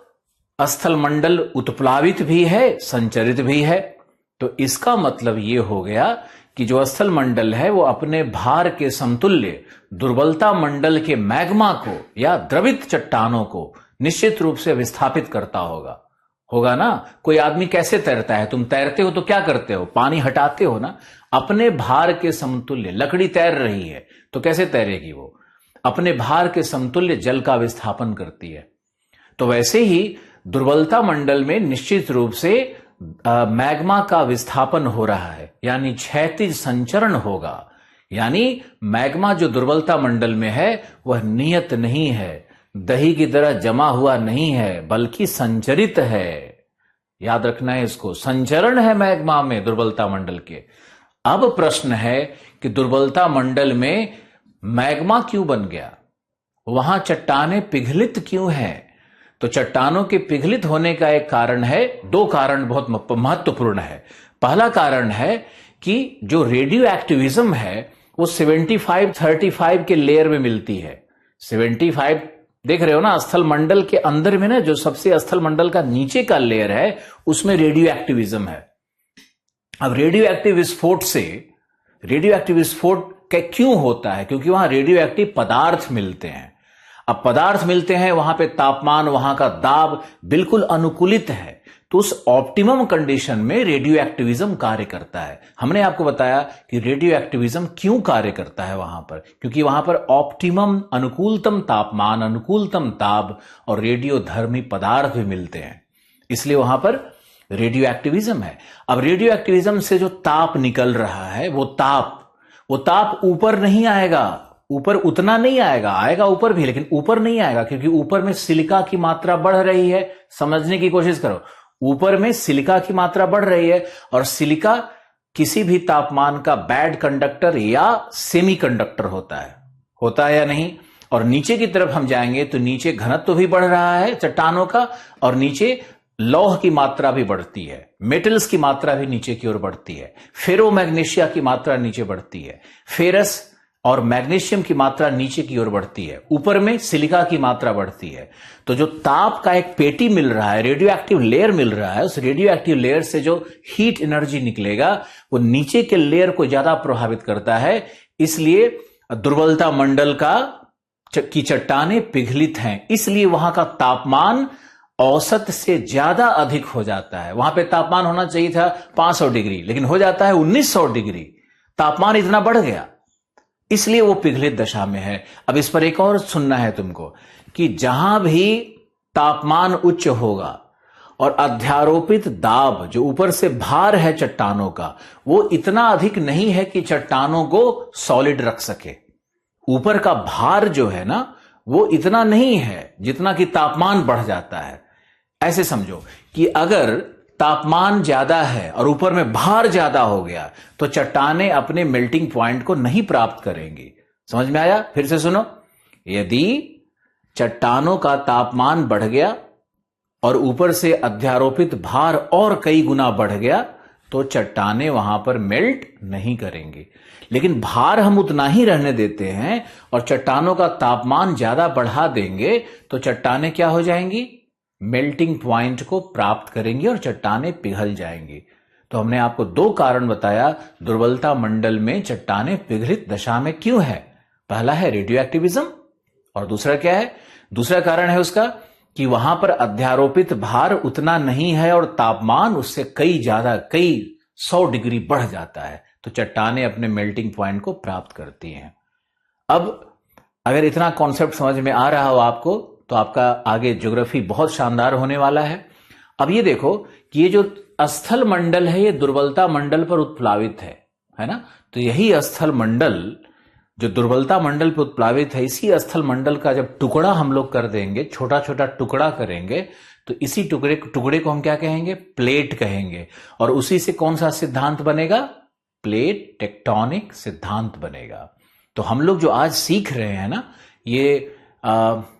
अस्थल मंडल उत्प्लावित भी है, संचरित भी है। तो इसका मतलब यह हो गया कि जो अस्थल मंडल है वो अपने भार के समतुल्य दुर्बलता मंडल के मैग्मा को या द्रवित चट्टानों को निश्चित रूप से विस्थापित करता होगा ना। कोई आदमी कैसे तैरता है? तुम तैरते हो तो क्या करते हो? पानी हटाते हो ना। अपने भार के समतुल्य लकड़ी तैर रही है तो कैसे तैरेगी? वो अपने भार के समतुल्य जल का विस्थापन करती है। तो वैसे ही दुर्बलता मंडल में निश्चित रूप से मैग्मा का विस्थापन हो रहा है, यानी क्षैतिज संचरण होगा। यानी मैग्मा जो दुर्बलता मंडल में है वह नियत नहीं है, दही की तरह जमा हुआ नहीं है, बल्कि संचरित है। याद रखना है इसको, संचरण है मैग्मा में दुर्बलता मंडल के। अब प्रश्न है कि दुर्बलता मंडल में मैग्मा क्यों बन गया? वहां चट्टानें पिघलित क्यों हैं? तो चट्टानों के पिघलित होने का एक कारण है, दो कारण बहुत महत्वपूर्ण है। पहला कारण है कि जो रेडियो एक्टिविज्म है वो 75-35 के लेयर में मिलती है। 75 देख रहे हो ना, अस्थल मंडल के अंदर में ना, जो सबसे अस्थल मंडल का नीचे का लेयर है उसमें रेडियो एक्टिविज्म है। अब रेडियो एक्टिव विस्फोट क्यों होता है? क्योंकि वहां रेडियो एक्टिव पदार्थ मिलते हैं। अब पदार्थ मिलते हैं, वहां पे तापमान, वहां का दाब बिल्कुल अनुकूलित है, तो उस ऑप्टिमम कंडीशन में रेडियो एक्टिविज्म कार्य करता है। हमने आपको बताया कि रेडियो एक्टिविज्म क्यों कार्य करता है वहां पर, क्योंकि वहां पर ऑप्टिमम, अनुकूलतम तापमान, अनुकूलतम दाब और रेडियो धर्मी पदार्थ भी मिलते हैं, इसलिए वहां पर रेडियो एक्टिविज्म है। अब रेडियो एक्टिविज्म से जो ताप निकल रहा है वो ताप ऊपर नहीं आएगा, ऊपर उतना नहीं आएगा, आएगा ऊपर भी, लेकिन ऊपर नहीं आएगा, क्योंकि ऊपर में सिलिका की मात्रा बढ़ रही है। समझने की कोशिश करो, ऊपर में सिलिका की मात्रा बढ़ रही है, और सिलिका किसी भी तापमान का बैड कंडक्टर या सेमी कंडक्टर होता है या नहीं। और नीचे की तरफ हम जाएंगे तो नीचे घनत्व भी बढ़ रहा है चट्टानों का, और नीचे लौह की मात्रा भी बढ़ती है, मेटल्स की मात्रा भी नीचे की ओर बढ़ती है, फेरोमैग्नीशिया की मात्रा नीचे बढ़ती है, फेरस और मैग्नीशियम की मात्रा नीचे की ओर बढ़ती है, ऊपर में सिलिका की मात्रा बढ़ती है। तो जो ताप का एक पेटी मिल रहा है, रेडियो एक्टिव लेयर मिल रहा है, उस रेडियो एक्टिव लेयर से जो हीट एनर्जी निकलेगा वो नीचे के लेयर को ज्यादा प्रभावित करता है। इसलिए दुर्बलता मंडल की चट्टानें पिघलित हैं, इसलिए वहां का तापमान औसत से ज्यादा अधिक हो जाता है। वहां पे तापमान होना चाहिए था 500 डिग्री, लेकिन हो जाता है 1900 डिग्री। तापमान इतना बढ़ गया, इसलिए वो पिघलित दशा में है। अब इस पर एक और सुनना है तुमको कि जहां भी तापमान उच्च होगा और अध्यारोपित दाब, जो ऊपर से भार है चट्टानों का, वो इतना अधिक नहीं है कि चट्टानों को सॉलिड रख सके। ऊपर का भार जो है ना वो इतना नहीं है जितना कि तापमान बढ़ जाता है। ऐसे समझो कि अगर तापमान ज्यादा है और ऊपर में भार ज्यादा हो गया तो चट्टानें अपने मेल्टिंग पॉइंट को नहीं प्राप्त करेंगी। समझ में आया? फिर से सुनो, यदि चट्टानों का तापमान बढ़ गया और ऊपर से अध्यारोपित भार और कई गुना बढ़ गया तो चट्टानें वहां पर मेल्ट नहीं करेंगी। लेकिन भार हम उतना ही रहने देते हैं और चट्टानों का तापमान ज्यादा बढ़ा देंगे तो चट्टानें क्या हो जाएंगी? मेल्टिंग पॉइंट को प्राप्त करेंगी और चट्टानें पिघल जाएंगी। तो हमने आपको दो कारण बताया दुर्बलता मंडल में चट्टानें पिघलित दशा में क्यों है। पहला है रेडियो एक्टिविज्म और दूसरा क्या है? दूसरा कारण है उसका कि वहां पर अध्यारोपित भार उतना नहीं है और तापमान उससे कई 100 डिग्री बढ़ जाता है तो चट्टानें अपने मेल्टिंग पॉइंट को प्राप्त करती हैं। अब अगर इतना कॉन्सेप्ट समझ में आ रहा हो आपको तो आपका आगे ज्योग्राफी बहुत शानदार होने वाला है। अब ये देखो कि ये जो स्थल मंडल है ये दुर्बलता मंडल पर उत्प्लावित है ना? तो यही स्थल मंडल जो दुर्बलता मंडल पर उत्प्लावित है, इसी स्थल मंडल का जब टुकड़ा हम लोग कर देंगे, छोटा छोटा टुकड़ा करेंगे तो इसी टुकड़े को हम क्या कहेंगे? प्लेट कहेंगे। और उसी से कौन सा सिद्धांत बनेगा? प्लेट टेक्टोनिक सिद्धांत बनेगा। तो हम लोग जो आज सीख रहे हैं ना, ये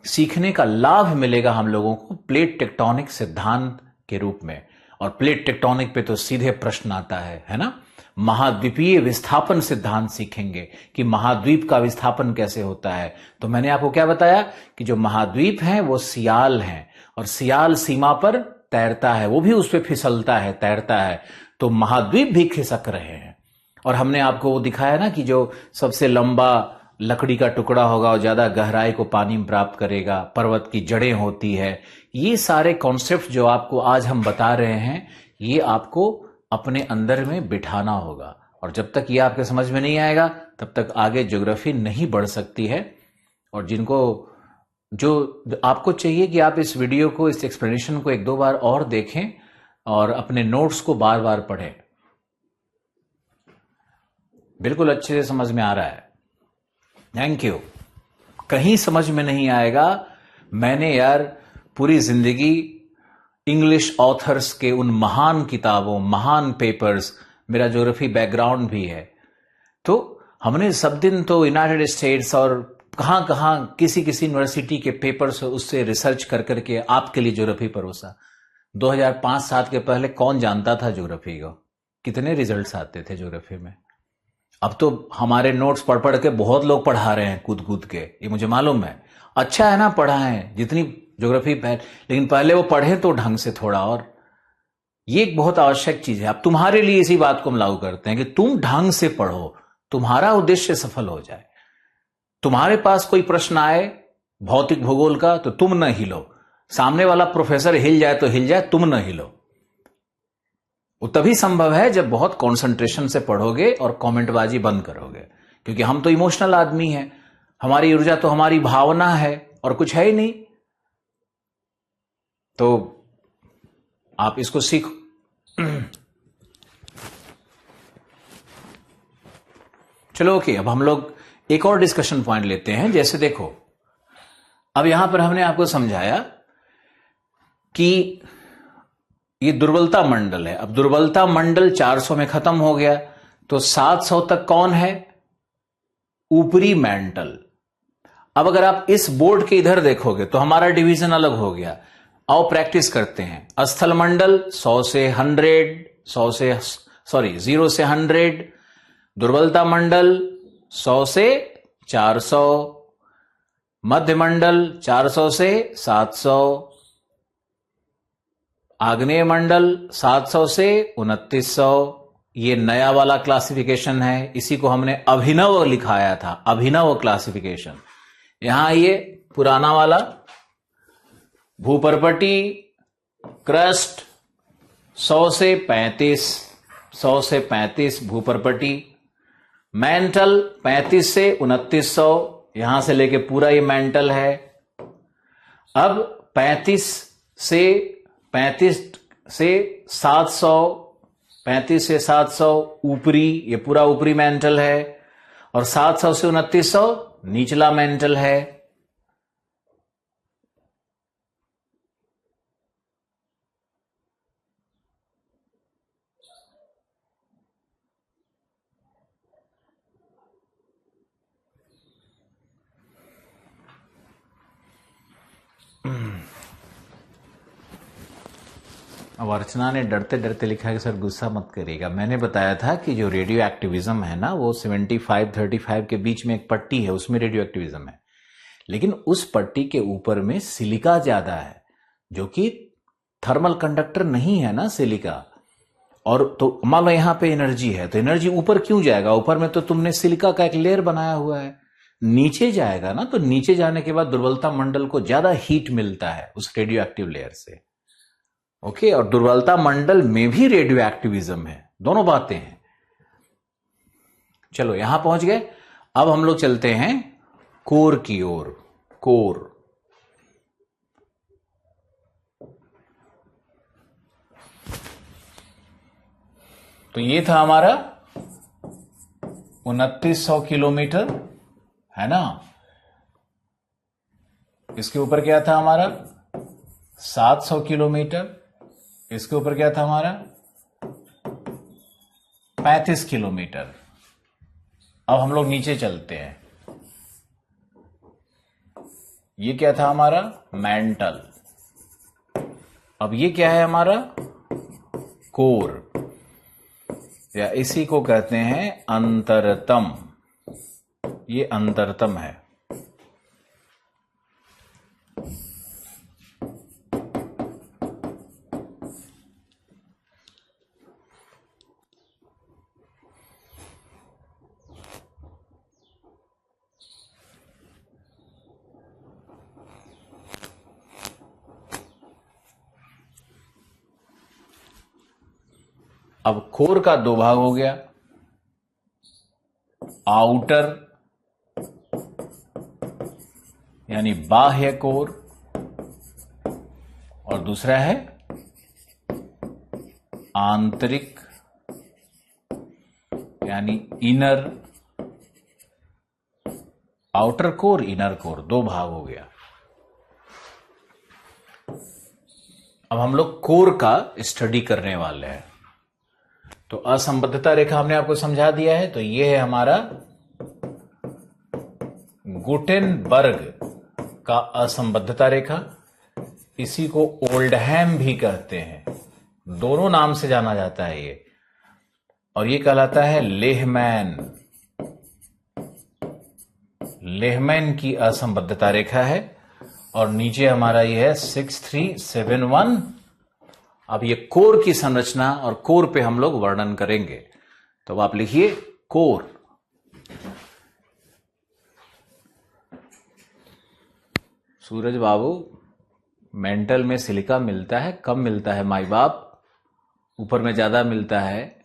सीखने का लाभ मिलेगा हम लोगों को प्लेट टेक्टोनिक सिद्धांत के रूप में। और प्लेट टेक्टोनिक पे तो सीधे प्रश्न आता है ना? महाद्वीपीय विस्थापन सिद्धांत सीखेंगे कि महाद्वीप का विस्थापन कैसे होता है। तो मैंने आपको क्या बताया कि जो महाद्वीप हैं वो सियाल हैं और सियाल सीमा पर तैरता है, वो भी उस पर फिसलता है, तैरता है। तो महाद्वीप भी खिसक रहे हैं। और हमने आपको वो दिखाया ना कि जो सबसे लंबा लकड़ी का टुकड़ा होगा और ज्यादा गहराई को पानी में प्राप्त करेगा, पर्वत की जड़ें होती है। ये सारे कॉन्सेप्ट जो आपको आज हम बता रहे हैं ये आपको अपने अंदर में बिठाना होगा। और जब तक ये आपके समझ में नहीं आएगा तब तक आगे ज्योग्राफी नहीं बढ़ सकती है। और जो आपको चाहिए कि आप इस वीडियो को, इस एक्सप्लेनेशन को 1-2 बार और देखें और अपने नोट्स को बार बार पढ़ें। बिल्कुल अच्छे से समझ में आ रहा है? Thank you. कहीं समझ में नहीं आएगा, मैंने यार पूरी जिंदगी इंग्लिश ऑथर्स के उन महान किताबों, महान पेपर्स, मेरा ज्योग्राफी बैकग्राउंड भी है, तो हमने सब दिन तो यूनाइटेड स्टेट्स और कहां कहां किसी यूनिवर्सिटी के पेपर्स उससे रिसर्च कर करके आपके लिए ज्योग्राफी परोसा। 2005-7 के पहले कौन जानता था ज्योग्राफी को? कितने रिजल्ट्स आते थे ज्योग्राफी में? अब तो हमारे नोट्स पढ़ पढ़ के बहुत लोग पढ़ा रहे हैं कूद कूद के, ये मुझे मालूम है। अच्छा है ना, पढ़ाएं जितनी ज्योग्राफी लेकिन पहले वो पढ़े तो ढंग से थोड़ा। और ये एक बहुत आवश्यक चीज है। अब तुम्हारे लिए इसी बात को हम लागू करते हैं कि तुम ढंग से पढ़ो, तुम्हारा उद्देश्य सफल हो जाए। तुम्हारे पास कोई प्रश्न आए भौतिक भूगोल का तो तुम न हिलो, सामने वाला प्रोफेसर हिल जाए तो हिल जाए, तुम न हिलो। वो तभी संभव है जब बहुत कंसंट्रेशन से पढ़ोगे और कमेंटबाजी बंद करोगे। क्योंकि हम तो इमोशनल आदमी हैं, हमारी ऊर्जा तो हमारी भावना है और कुछ है ही नहीं। तो आप इसको सीखो। चलो ओके, अब हम लोग एक और डिस्कशन पॉइंट लेते हैं। जैसे देखो, अब यहां पर हमने आपको समझाया कि ये दुर्बलता मंडल है। अब दुर्बलता मंडल 400 में खत्म हो गया तो 700 तक कौन है? ऊपरी मेंटल। अब अगर आप इस बोर्ड के इधर देखोगे तो हमारा डिवीजन अलग हो गया। आओ प्रैक्टिस करते हैं। स्थल मंडल 0 से 100, दुर्बलता मंडल 100 से 400, मध्य मंडल 400 से 700, आग्नेय मंडल 700 से 2900। ये नया वाला क्लासिफिकेशन है, इसी को हमने अभिनव लिखाया था, अभिनव क्लासिफिकेशन। यहां ये पुराना वाला भूपर्पटी क्रस्ट 100 से 35 भूपर्पटी, मेंटल 35 से 2900, यहां से लेके पूरा ये मेंटल है। अब 35 से 700 ऊपरी, ये पूरा ऊपरी मेंटल है और 700 से 2900 निचला मेंटल है। अब अर्चना ने डरते डरते लिखा कि सर गुस्सा मत करिएगा, मैंने बताया था कि जो रेडियो एक्टिविज्म है ना वो 75-35 के बीच में एक पट्टी है, उसमें रेडियो एक्टिविज्म है, लेकिन उस पट्टी के ऊपर में सिलिका ज्यादा है जो कि थर्मल कंडक्टर नहीं है ना सिलिका। और तो मान लो यहां पे एनर्जी है तो एनर्जी ऊपर क्यों जाएगा, ऊपर में तो तुमने सिलिका का एक लेयर बनाया हुआ है, नीचे जाएगा ना, तो नीचे जाने के बाद दुर्बलता मंडल को ज्यादा हीट मिलता है उस रेडियो एक्टिव लेयर से। ओके, और दुर्बलता मंडल में भी रेडियो एक्टिविज्म है, दोनों बातें हैं। चलो यहां पहुंच गए, अब हम लोग चलते हैं कोर की ओर। कोर, तो ये था हमारा 2900 किलोमीटर, है ना। इसके ऊपर क्या था हमारा 700 किलोमीटर, इसके ऊपर क्या था हमारा 35 किलोमीटर। अब हम लोग नीचे चलते हैं, ये क्या था हमारा मेंटल, अब ये क्या है हमारा कोर, या इसी को कहते हैं अंतरतम, ये अंतरतम है। अब कोर का दो भाग हो गया, आउटर यानी बाह्य कोर, और दूसरा है आंतरिक यानी inner. Outer core, inner core, दो भाग हो गया। अब हम लोग कोर का स्टडी करने वाले हैं। तो असंबद्धता रेखा हमने आपको समझा दिया है, तो यह है हमारा गुटेनबर्ग का असंबद्धता रेखा, इसी को ओल्डहैम भी कहते हैं, दोनों नाम से जाना जाता है ये, और ये कहलाता है लेहमैन। लेहमैन की असंबद्धता रेखा है, और नीचे हमारा ये है 6371। अब ये कोर की संरचना और कोर पे हम लोग वर्णन करेंगे, तो आप लिखिए कोर। सूरज बाबू, मेंटल में सिलिका मिलता है, कम मिलता है माई बाप, ऊपर में ज्यादा मिलता है।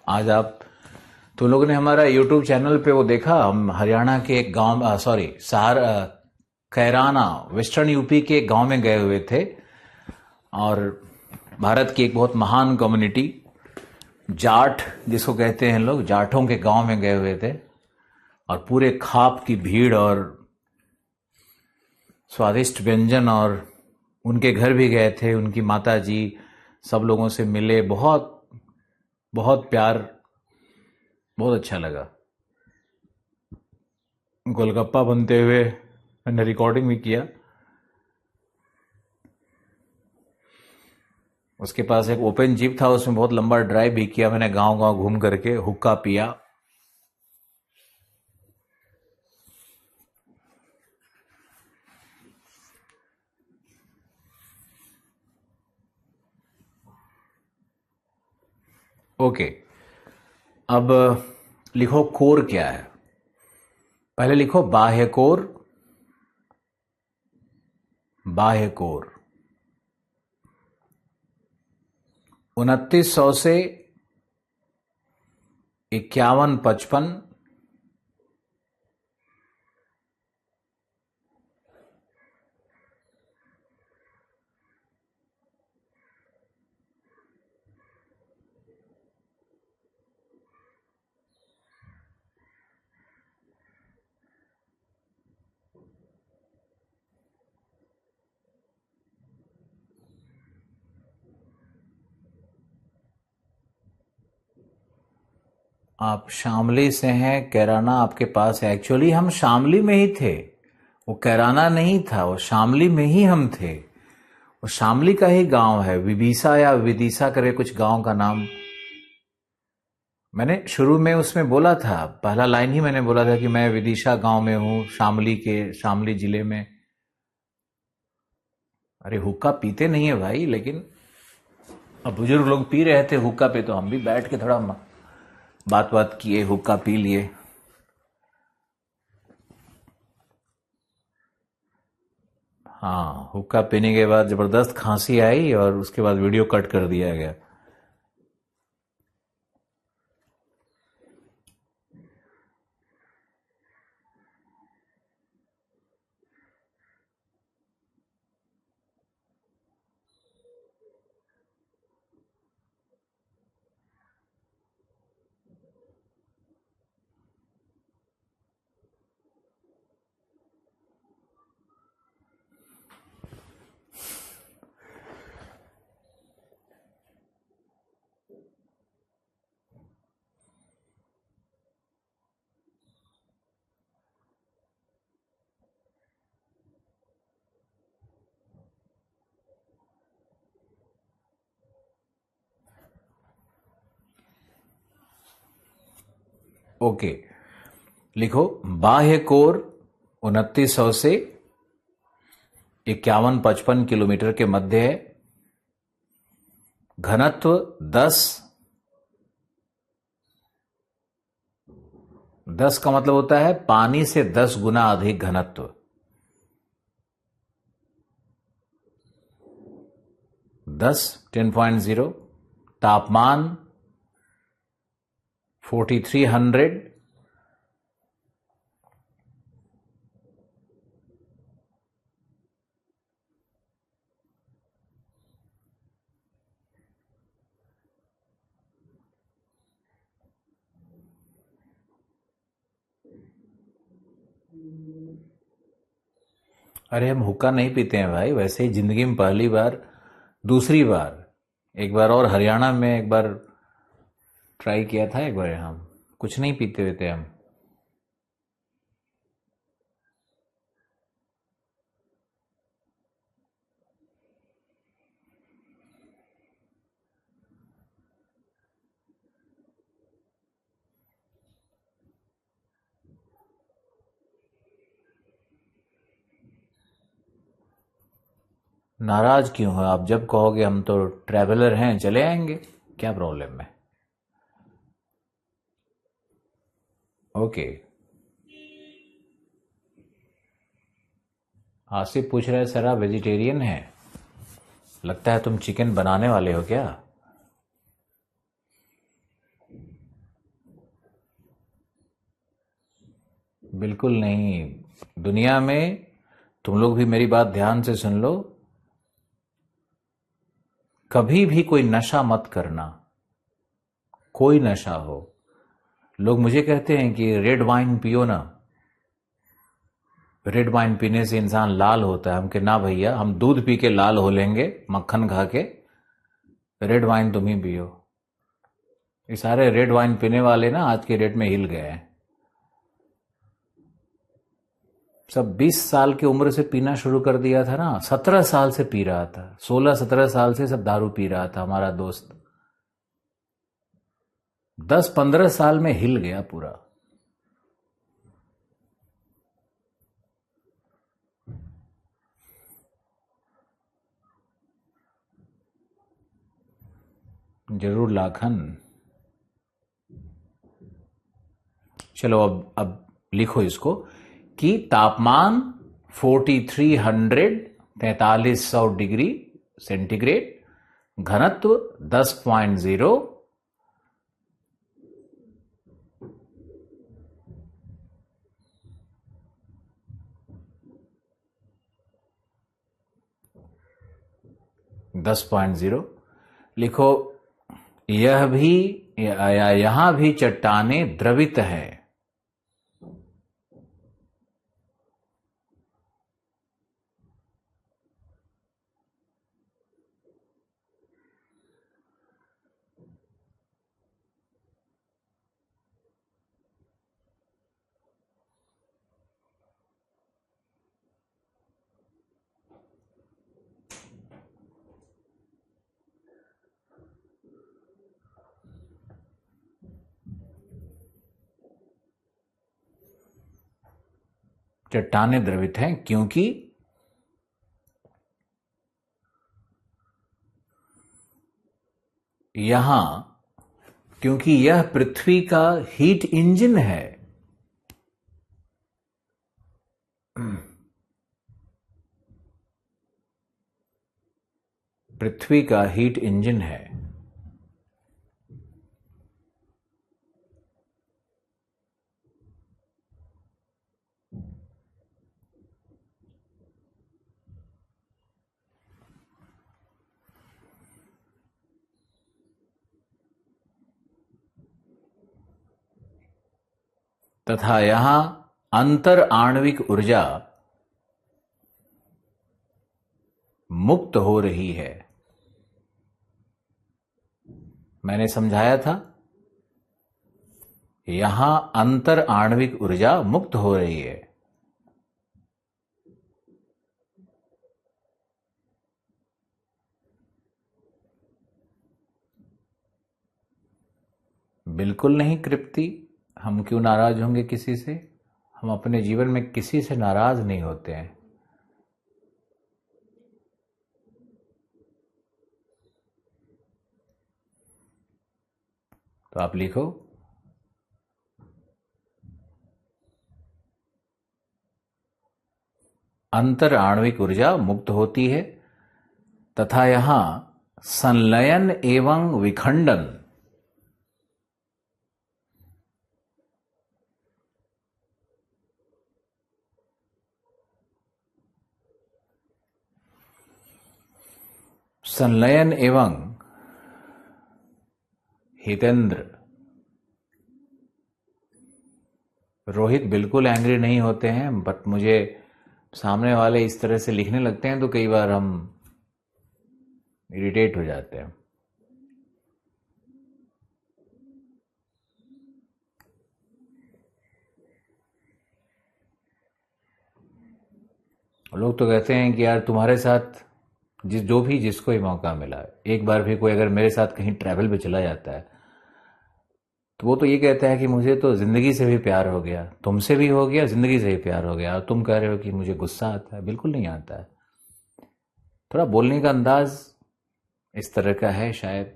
आज आप तो लोगों ने हमारा YouTube चैनल पे वो देखा, हम हरियाणा के एक गांव, सॉरी कैराना, वेस्टर्न यूपी के एक गांव में गए हुए थे, और भारत की एक बहुत महान कम्युनिटी जाट जिसको कहते हैं लोग, जाटों के गांव में गए हुए थे, और पूरे खाप की भीड़ और स्वादिष्ट व्यंजन, और उनके घर भी गए थे, उनकी माता जी, सब लोगों से मिले, बहुत बहुत प्यार, बहुत अच्छा लगा। गोलगप्पा बनते हुए मैंने रिकॉर्डिंग भी किया। उसके पास एक ओपन जीप था, उसमें बहुत लंबा ड्राइव भी किया मैंने, गांव गांव घूम करके हुक्का पिया। ओके, अब लिखो कोर क्या है। पहले लिखो बाह्य कोर। बाह्य कोर 2900 से 5155, आप शामली से हैं, कैराना आपके पास है। एक्चुअली हम शामली में ही थे, वो कैराना नहीं था, वो शामली में ही हम थे। वो शामली का ही गांव है, विदिशा या विदिशा करे कुछ गांव का नाम। मैंने शुरू में उसमें बोला था, पहला लाइन ही मैंने बोला था कि मैं विदिशा गांव में हूं, शामली के, शामली जिले में। अरे हुक्का पीते नहीं है भाई, लेकिन अब बुजुर्ग लोग पी रहे थे हुक्का पे, तो हम भी बैठ के थोड़ा बात बात किए, हुक्का पी लिए। हाँ, हुक्का पीने के बाद जबरदस्त खांसी आई और उसके बाद वीडियो कट कर दिया गया। ओके, लिखो बाह्य कोर 2900 से 51-55 किलोमीटर के मध्य है। घनत्व 10 का मतलब होता है पानी से 10 गुना अधिक घनत्व। 10 तापमान 4300। अरे हम हुक्का नहीं पीते हैं भाई, वैसे ही जिंदगी में पहली बार, दूसरी बार, एक बार और हरियाणा में एक बार ट्राई किया था, एक बार यहाँ कुछ नहीं पीते हुए थे हम। नाराज क्यों हो आप? जब कहोगे हम तो ट्रैवलर हैं, चले आएंगे, क्या प्रॉब्लम है? ओके। आसिफ पूछ रहे हैं सर आप वेजिटेरियन हैं? लगता है तुम चिकन बनाने वाले हो क्या? बिल्कुल नहीं। दुनिया में, तुम लोग भी मेरी बात ध्यान से सुन लो, कभी भी कोई नशा मत करना, कोई नशा हो। लोग मुझे कहते हैं कि रेड वाइन पियो ना, रेड वाइन पीने से इंसान लाल होता है। हम कि ना भैया, हम दूध पी के लाल हो लेंगे, मक्खन खा के, रेड वाइन तुम ही पियो। ये सारे रेड वाइन पीने वाले ना आज के डेट में हिल गए हैं। सब 20 साल की उम्र से पीना शुरू कर दिया था ना, 17 साल से पी रहा था, 16-17 साल से सब दारू पी रहा था हमारा दोस्त। 10-15 साल में हिल गया पूरा। जरूर लाखन। चलो अब लिखो इसको कि तापमान 4300 सेंटीग्रेड, घनत्व 10.0, लिखो। यह भी, यहां भी चट्टानें द्रवित है। चट्टानें द्रवित हैं क्योंकि यह पृथ्वी का हीट इंजन है। पृथ्वी का हीट इंजन है। तथा यहां अंतर आणविक ऊर्जा मुक्त हो रही है। मैंने समझाया था, यहां अंतर आणविक ऊर्जा मुक्त हो रही है। बिल्कुल नहीं कृप्ति, हम क्यों नाराज होंगे किसी से? हम अपने जीवन में किसी से नाराज नहीं होते हैं। तो आप लिखो, अंतर आणविक ऊर्जा मुक्त होती है तथा यहां संलयन एवं विखंडन संलयन एवं हितेंद्र, रोहित बिल्कुल एंग्री नहीं होते हैं, बट मुझे सामने वाले इस तरह से लिखने लगते हैं तो कई बार हम इरिटेट हो जाते हैं। लोग तो कहते हैं कि यार तुम्हारे साथ जिसको ही मौका मिला, एक बार भी कोई अगर मेरे साथ कहीं ट्रैवल पे चला जाता है तो वो तो ये कहता है कि मुझे तो जिंदगी से भी प्यार हो गया, तुमसे भी हो गया, जिंदगी से भी प्यार हो गया, और तुम कह रहे हो कि मुझे गुस्सा आता है। बिल्कुल नहीं आता है। थोड़ा बोलने का अंदाज इस तरह का है, शायद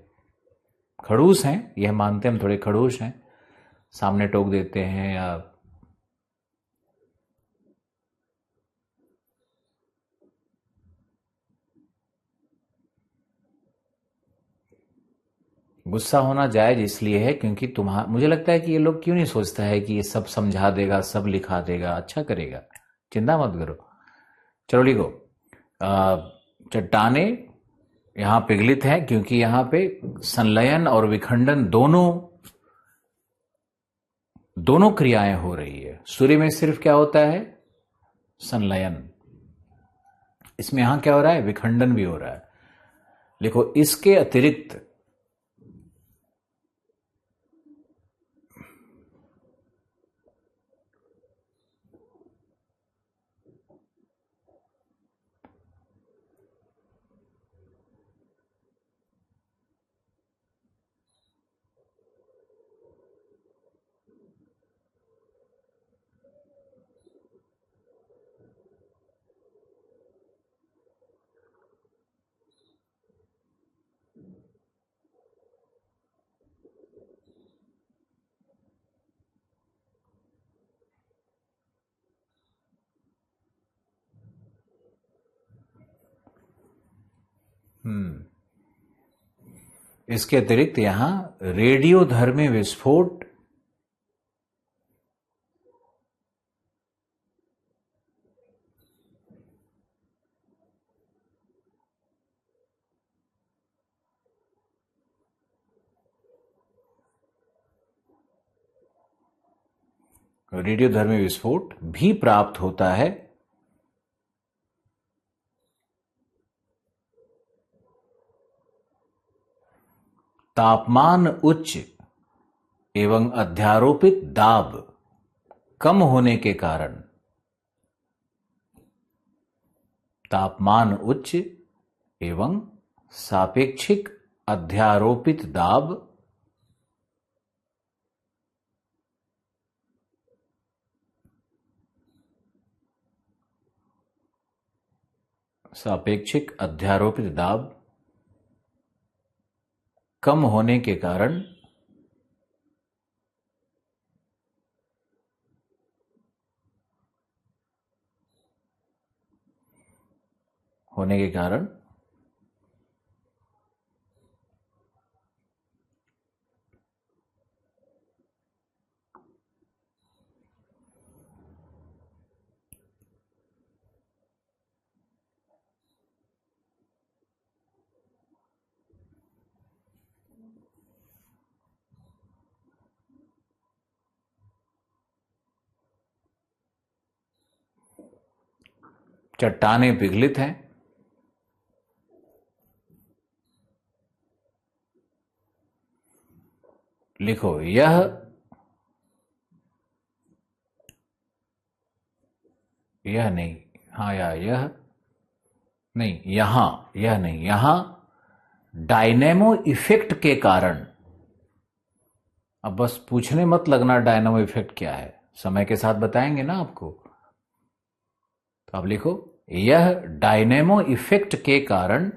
खड़ूस हैं, यह मानते हैं हम थोड़े खड़ूस हैं, सामने टोक देते हैं या गुस्सा होना जायज इसलिए है क्योंकि मुझे लगता है कि ये लोग क्यों नहीं सोचता है कि ये सब समझा देगा, सब लिखा देगा, अच्छा करेगा, चिंता मत करो। चलो लिखो, चट्टाने यहां पिघलित हैं क्योंकि यहां पे संलयन और विखंडन दोनों क्रियाएं हो रही है। सूर्य में सिर्फ क्या होता है? संलयन। इसमें यहां क्या हो रहा है? विखंडन भी हो रहा है। लिखो, इसके अतिरिक्त इसके अतिरिक्त यहां रेडियोधर्मी विस्फोट भी प्राप्त होता है। तापमान उच्च एवं अध्यारोपित दाब कम होने के कारण, तापमान उच्च एवं सापेक्षिक अध्यारोपित दाब सापेक्षिक अध्यारोपित दाब कम होने के कारण चट्टानें पिघलित हैं, लिखो यह नहीं, हाँ या यह नहीं, यह नहीं, यहां डायनेमो इफेक्ट के कारण। अब बस पूछने मत लगना डायनेमो इफेक्ट क्या है, समय के साथ बताएंगे ना आपको। तो आप लिखो यह डायनेमो इफेक्ट के कारण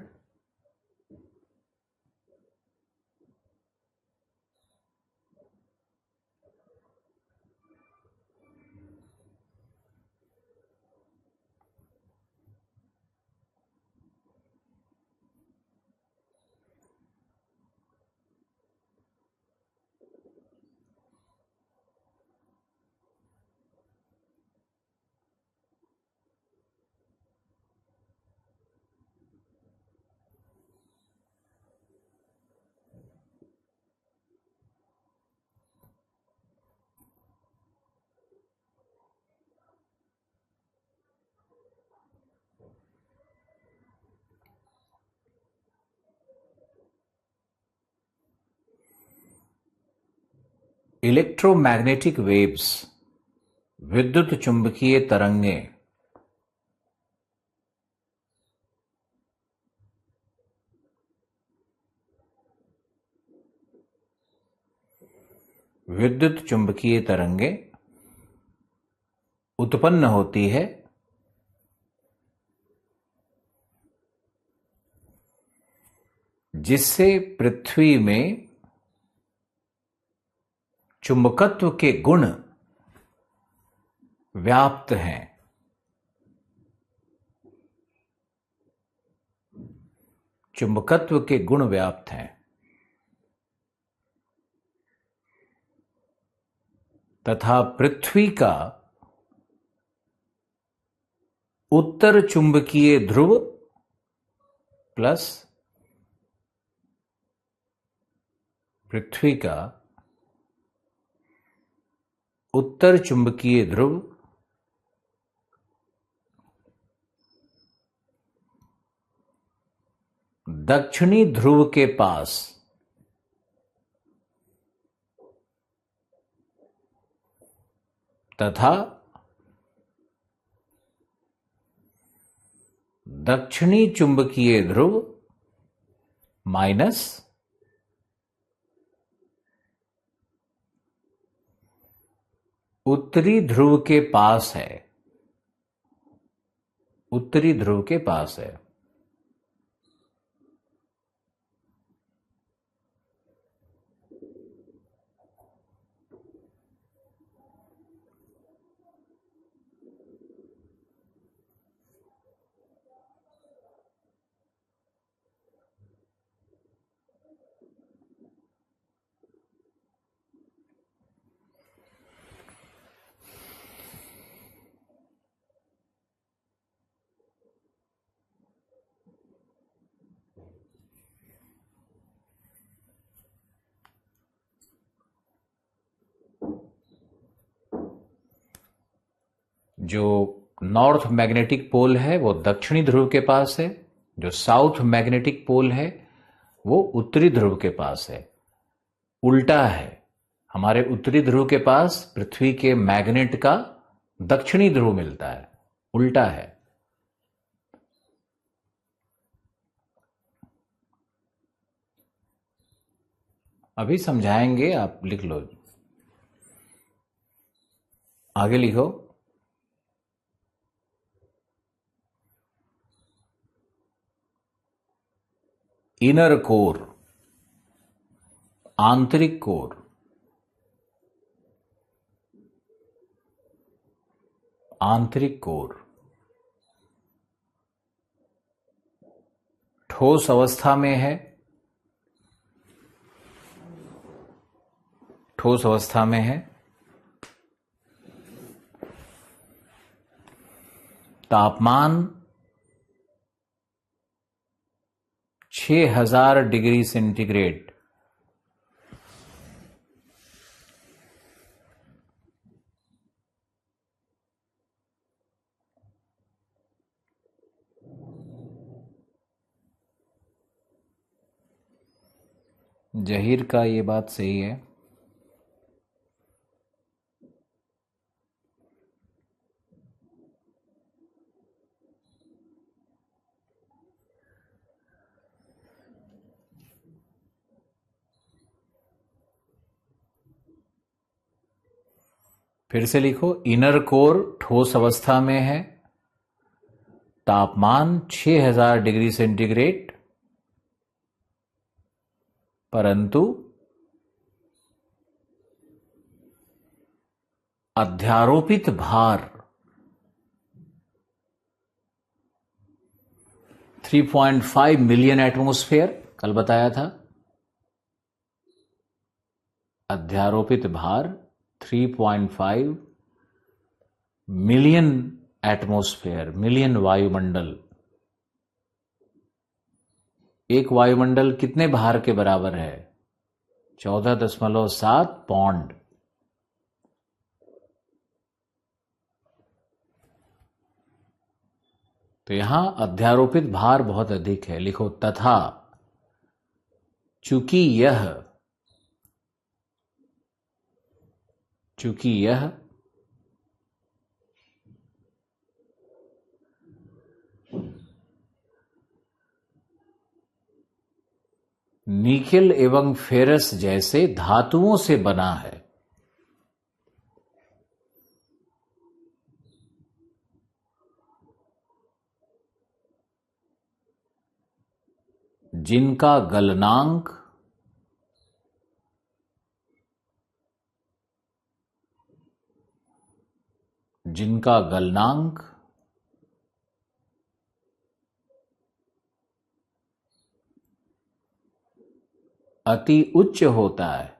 इलेक्ट्रोमैग्नेटिक वेव्स, विद्युत चुंबकीय तरंगें उत्पन्न होती है जिससे पृथ्वी में चुंबकत्व के गुण व्याप्त हैं। चुंबकत्व के गुण व्याप्त हैं तथा पृथ्वी का उत्तर चुंबकीय ध्रुव प्लस पृथ्वी का उत्तर चुंबकीय ध्रुव दक्षिणी ध्रुव के पास तथा दक्षिणी चुंबकीय ध्रुव माइनस उत्तरी ध्रुव के पास है। उत्तरी ध्रुव के पास है। जो नॉर्थ मैग्नेटिक पोल है वो दक्षिणी ध्रुव के पास है, जो साउथ मैग्नेटिक पोल है वो उत्तरी ध्रुव के पास है। उल्टा है, हमारे उत्तरी ध्रुव के पास पृथ्वी के मैग्नेट का दक्षिणी ध्रुव मिलता है, उल्टा है। अभी समझाएंगे, आप लिख लो, आगे लिखो। इनर कोर, आंतरिक कोर, आंतरिक कोर ठोस अवस्था में है, ठोस अवस्था में है। तापमान 6000 डिग्री सेंटीग्रेड, जहीर का ये बात सही है। फिर से लिखो, इनर कोर ठोस अवस्था में है, तापमान 6000 डिग्री सेंटीग्रेड, परंतु अध्यारोपित भार 3.5 मिलियन एटमॉस्फेयर, कल बताया था। अध्यारोपित भार 3.5 मिलियन एटमॉस्फेयर, मिलियन वायुमंडल। एक वायुमंडल कितने भार के बराबर है? 14.7 पौंड। तो यहां अध्यारोपित भार बहुत अधिक है। लिखो, तथा चूंकि यह निकेल एवं फेरस जैसे धातुओं से बना है, जिनका गलनांक अति उच्च होता है,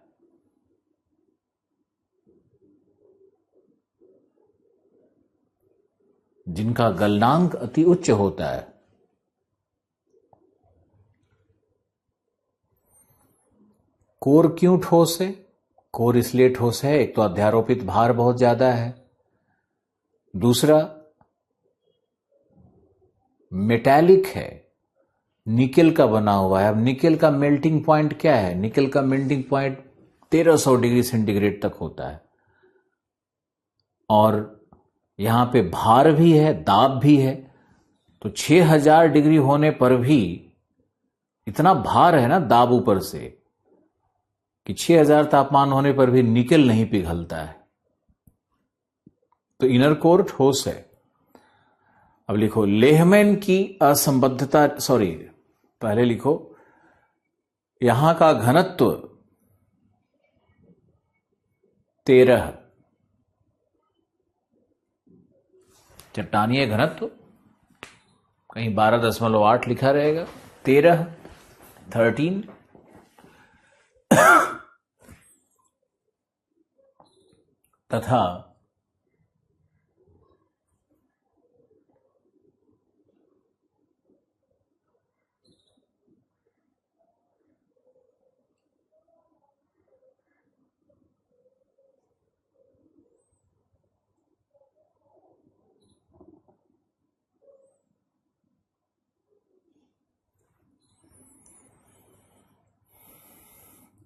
जिनका गलनांक अति उच्च होता है। कोर क्यों ठोस है? कोर इसलिए ठोस है, एक तो अध्यारोपित भार बहुत ज्यादा है, दूसरा मेटालिक है, निकेल का बना हुआ है। अब निकेल का मेल्टिंग पॉइंट क्या है? निकेल का मेल्टिंग पॉइंट 1300 डिग्री सेंटीग्रेड तक होता है, और यहां पे भार भी है, दाब भी है। तो 6000 डिग्री होने पर भी इतना भार है ना, दाब ऊपर से, कि 6000 तापमान होने पर भी निकेल नहीं पिघलता है। तो इनर कोर ठोस है। अब लिखो, लेहमैन की असंबद्धता, पहले लिखो, यहां का घनत्व 13, चट्टानीय घनत्व कहीं 12.8 लिखा रहेगा, 13 तथा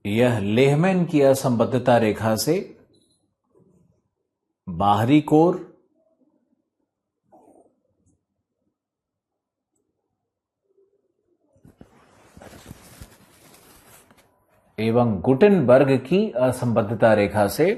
यह लेहमैन की असंबद्धता रेखा से बाहरी कोर एवं गुटेनबर्ग की असंबद्धता रेखा से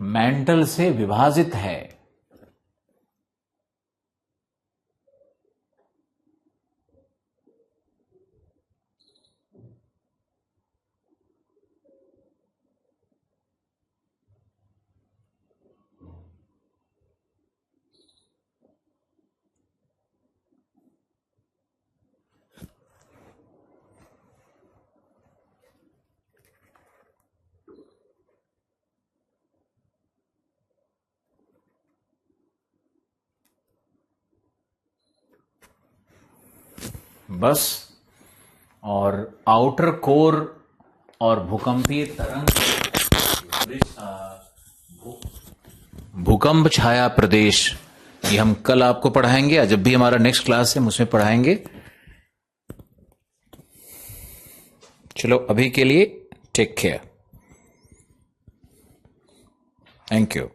मेंटल से विभाजित है। बस, और आउटर कोर और भूकंपीय तरंग, भूकंप छाया प्रदेश, ये हम कल आपको पढ़ाएंगे, या जब भी हमारा नेक्स्ट क्लास है हम उसमें पढ़ाएंगे। चलो अभी के लिए टेक केयर, थैंक यू।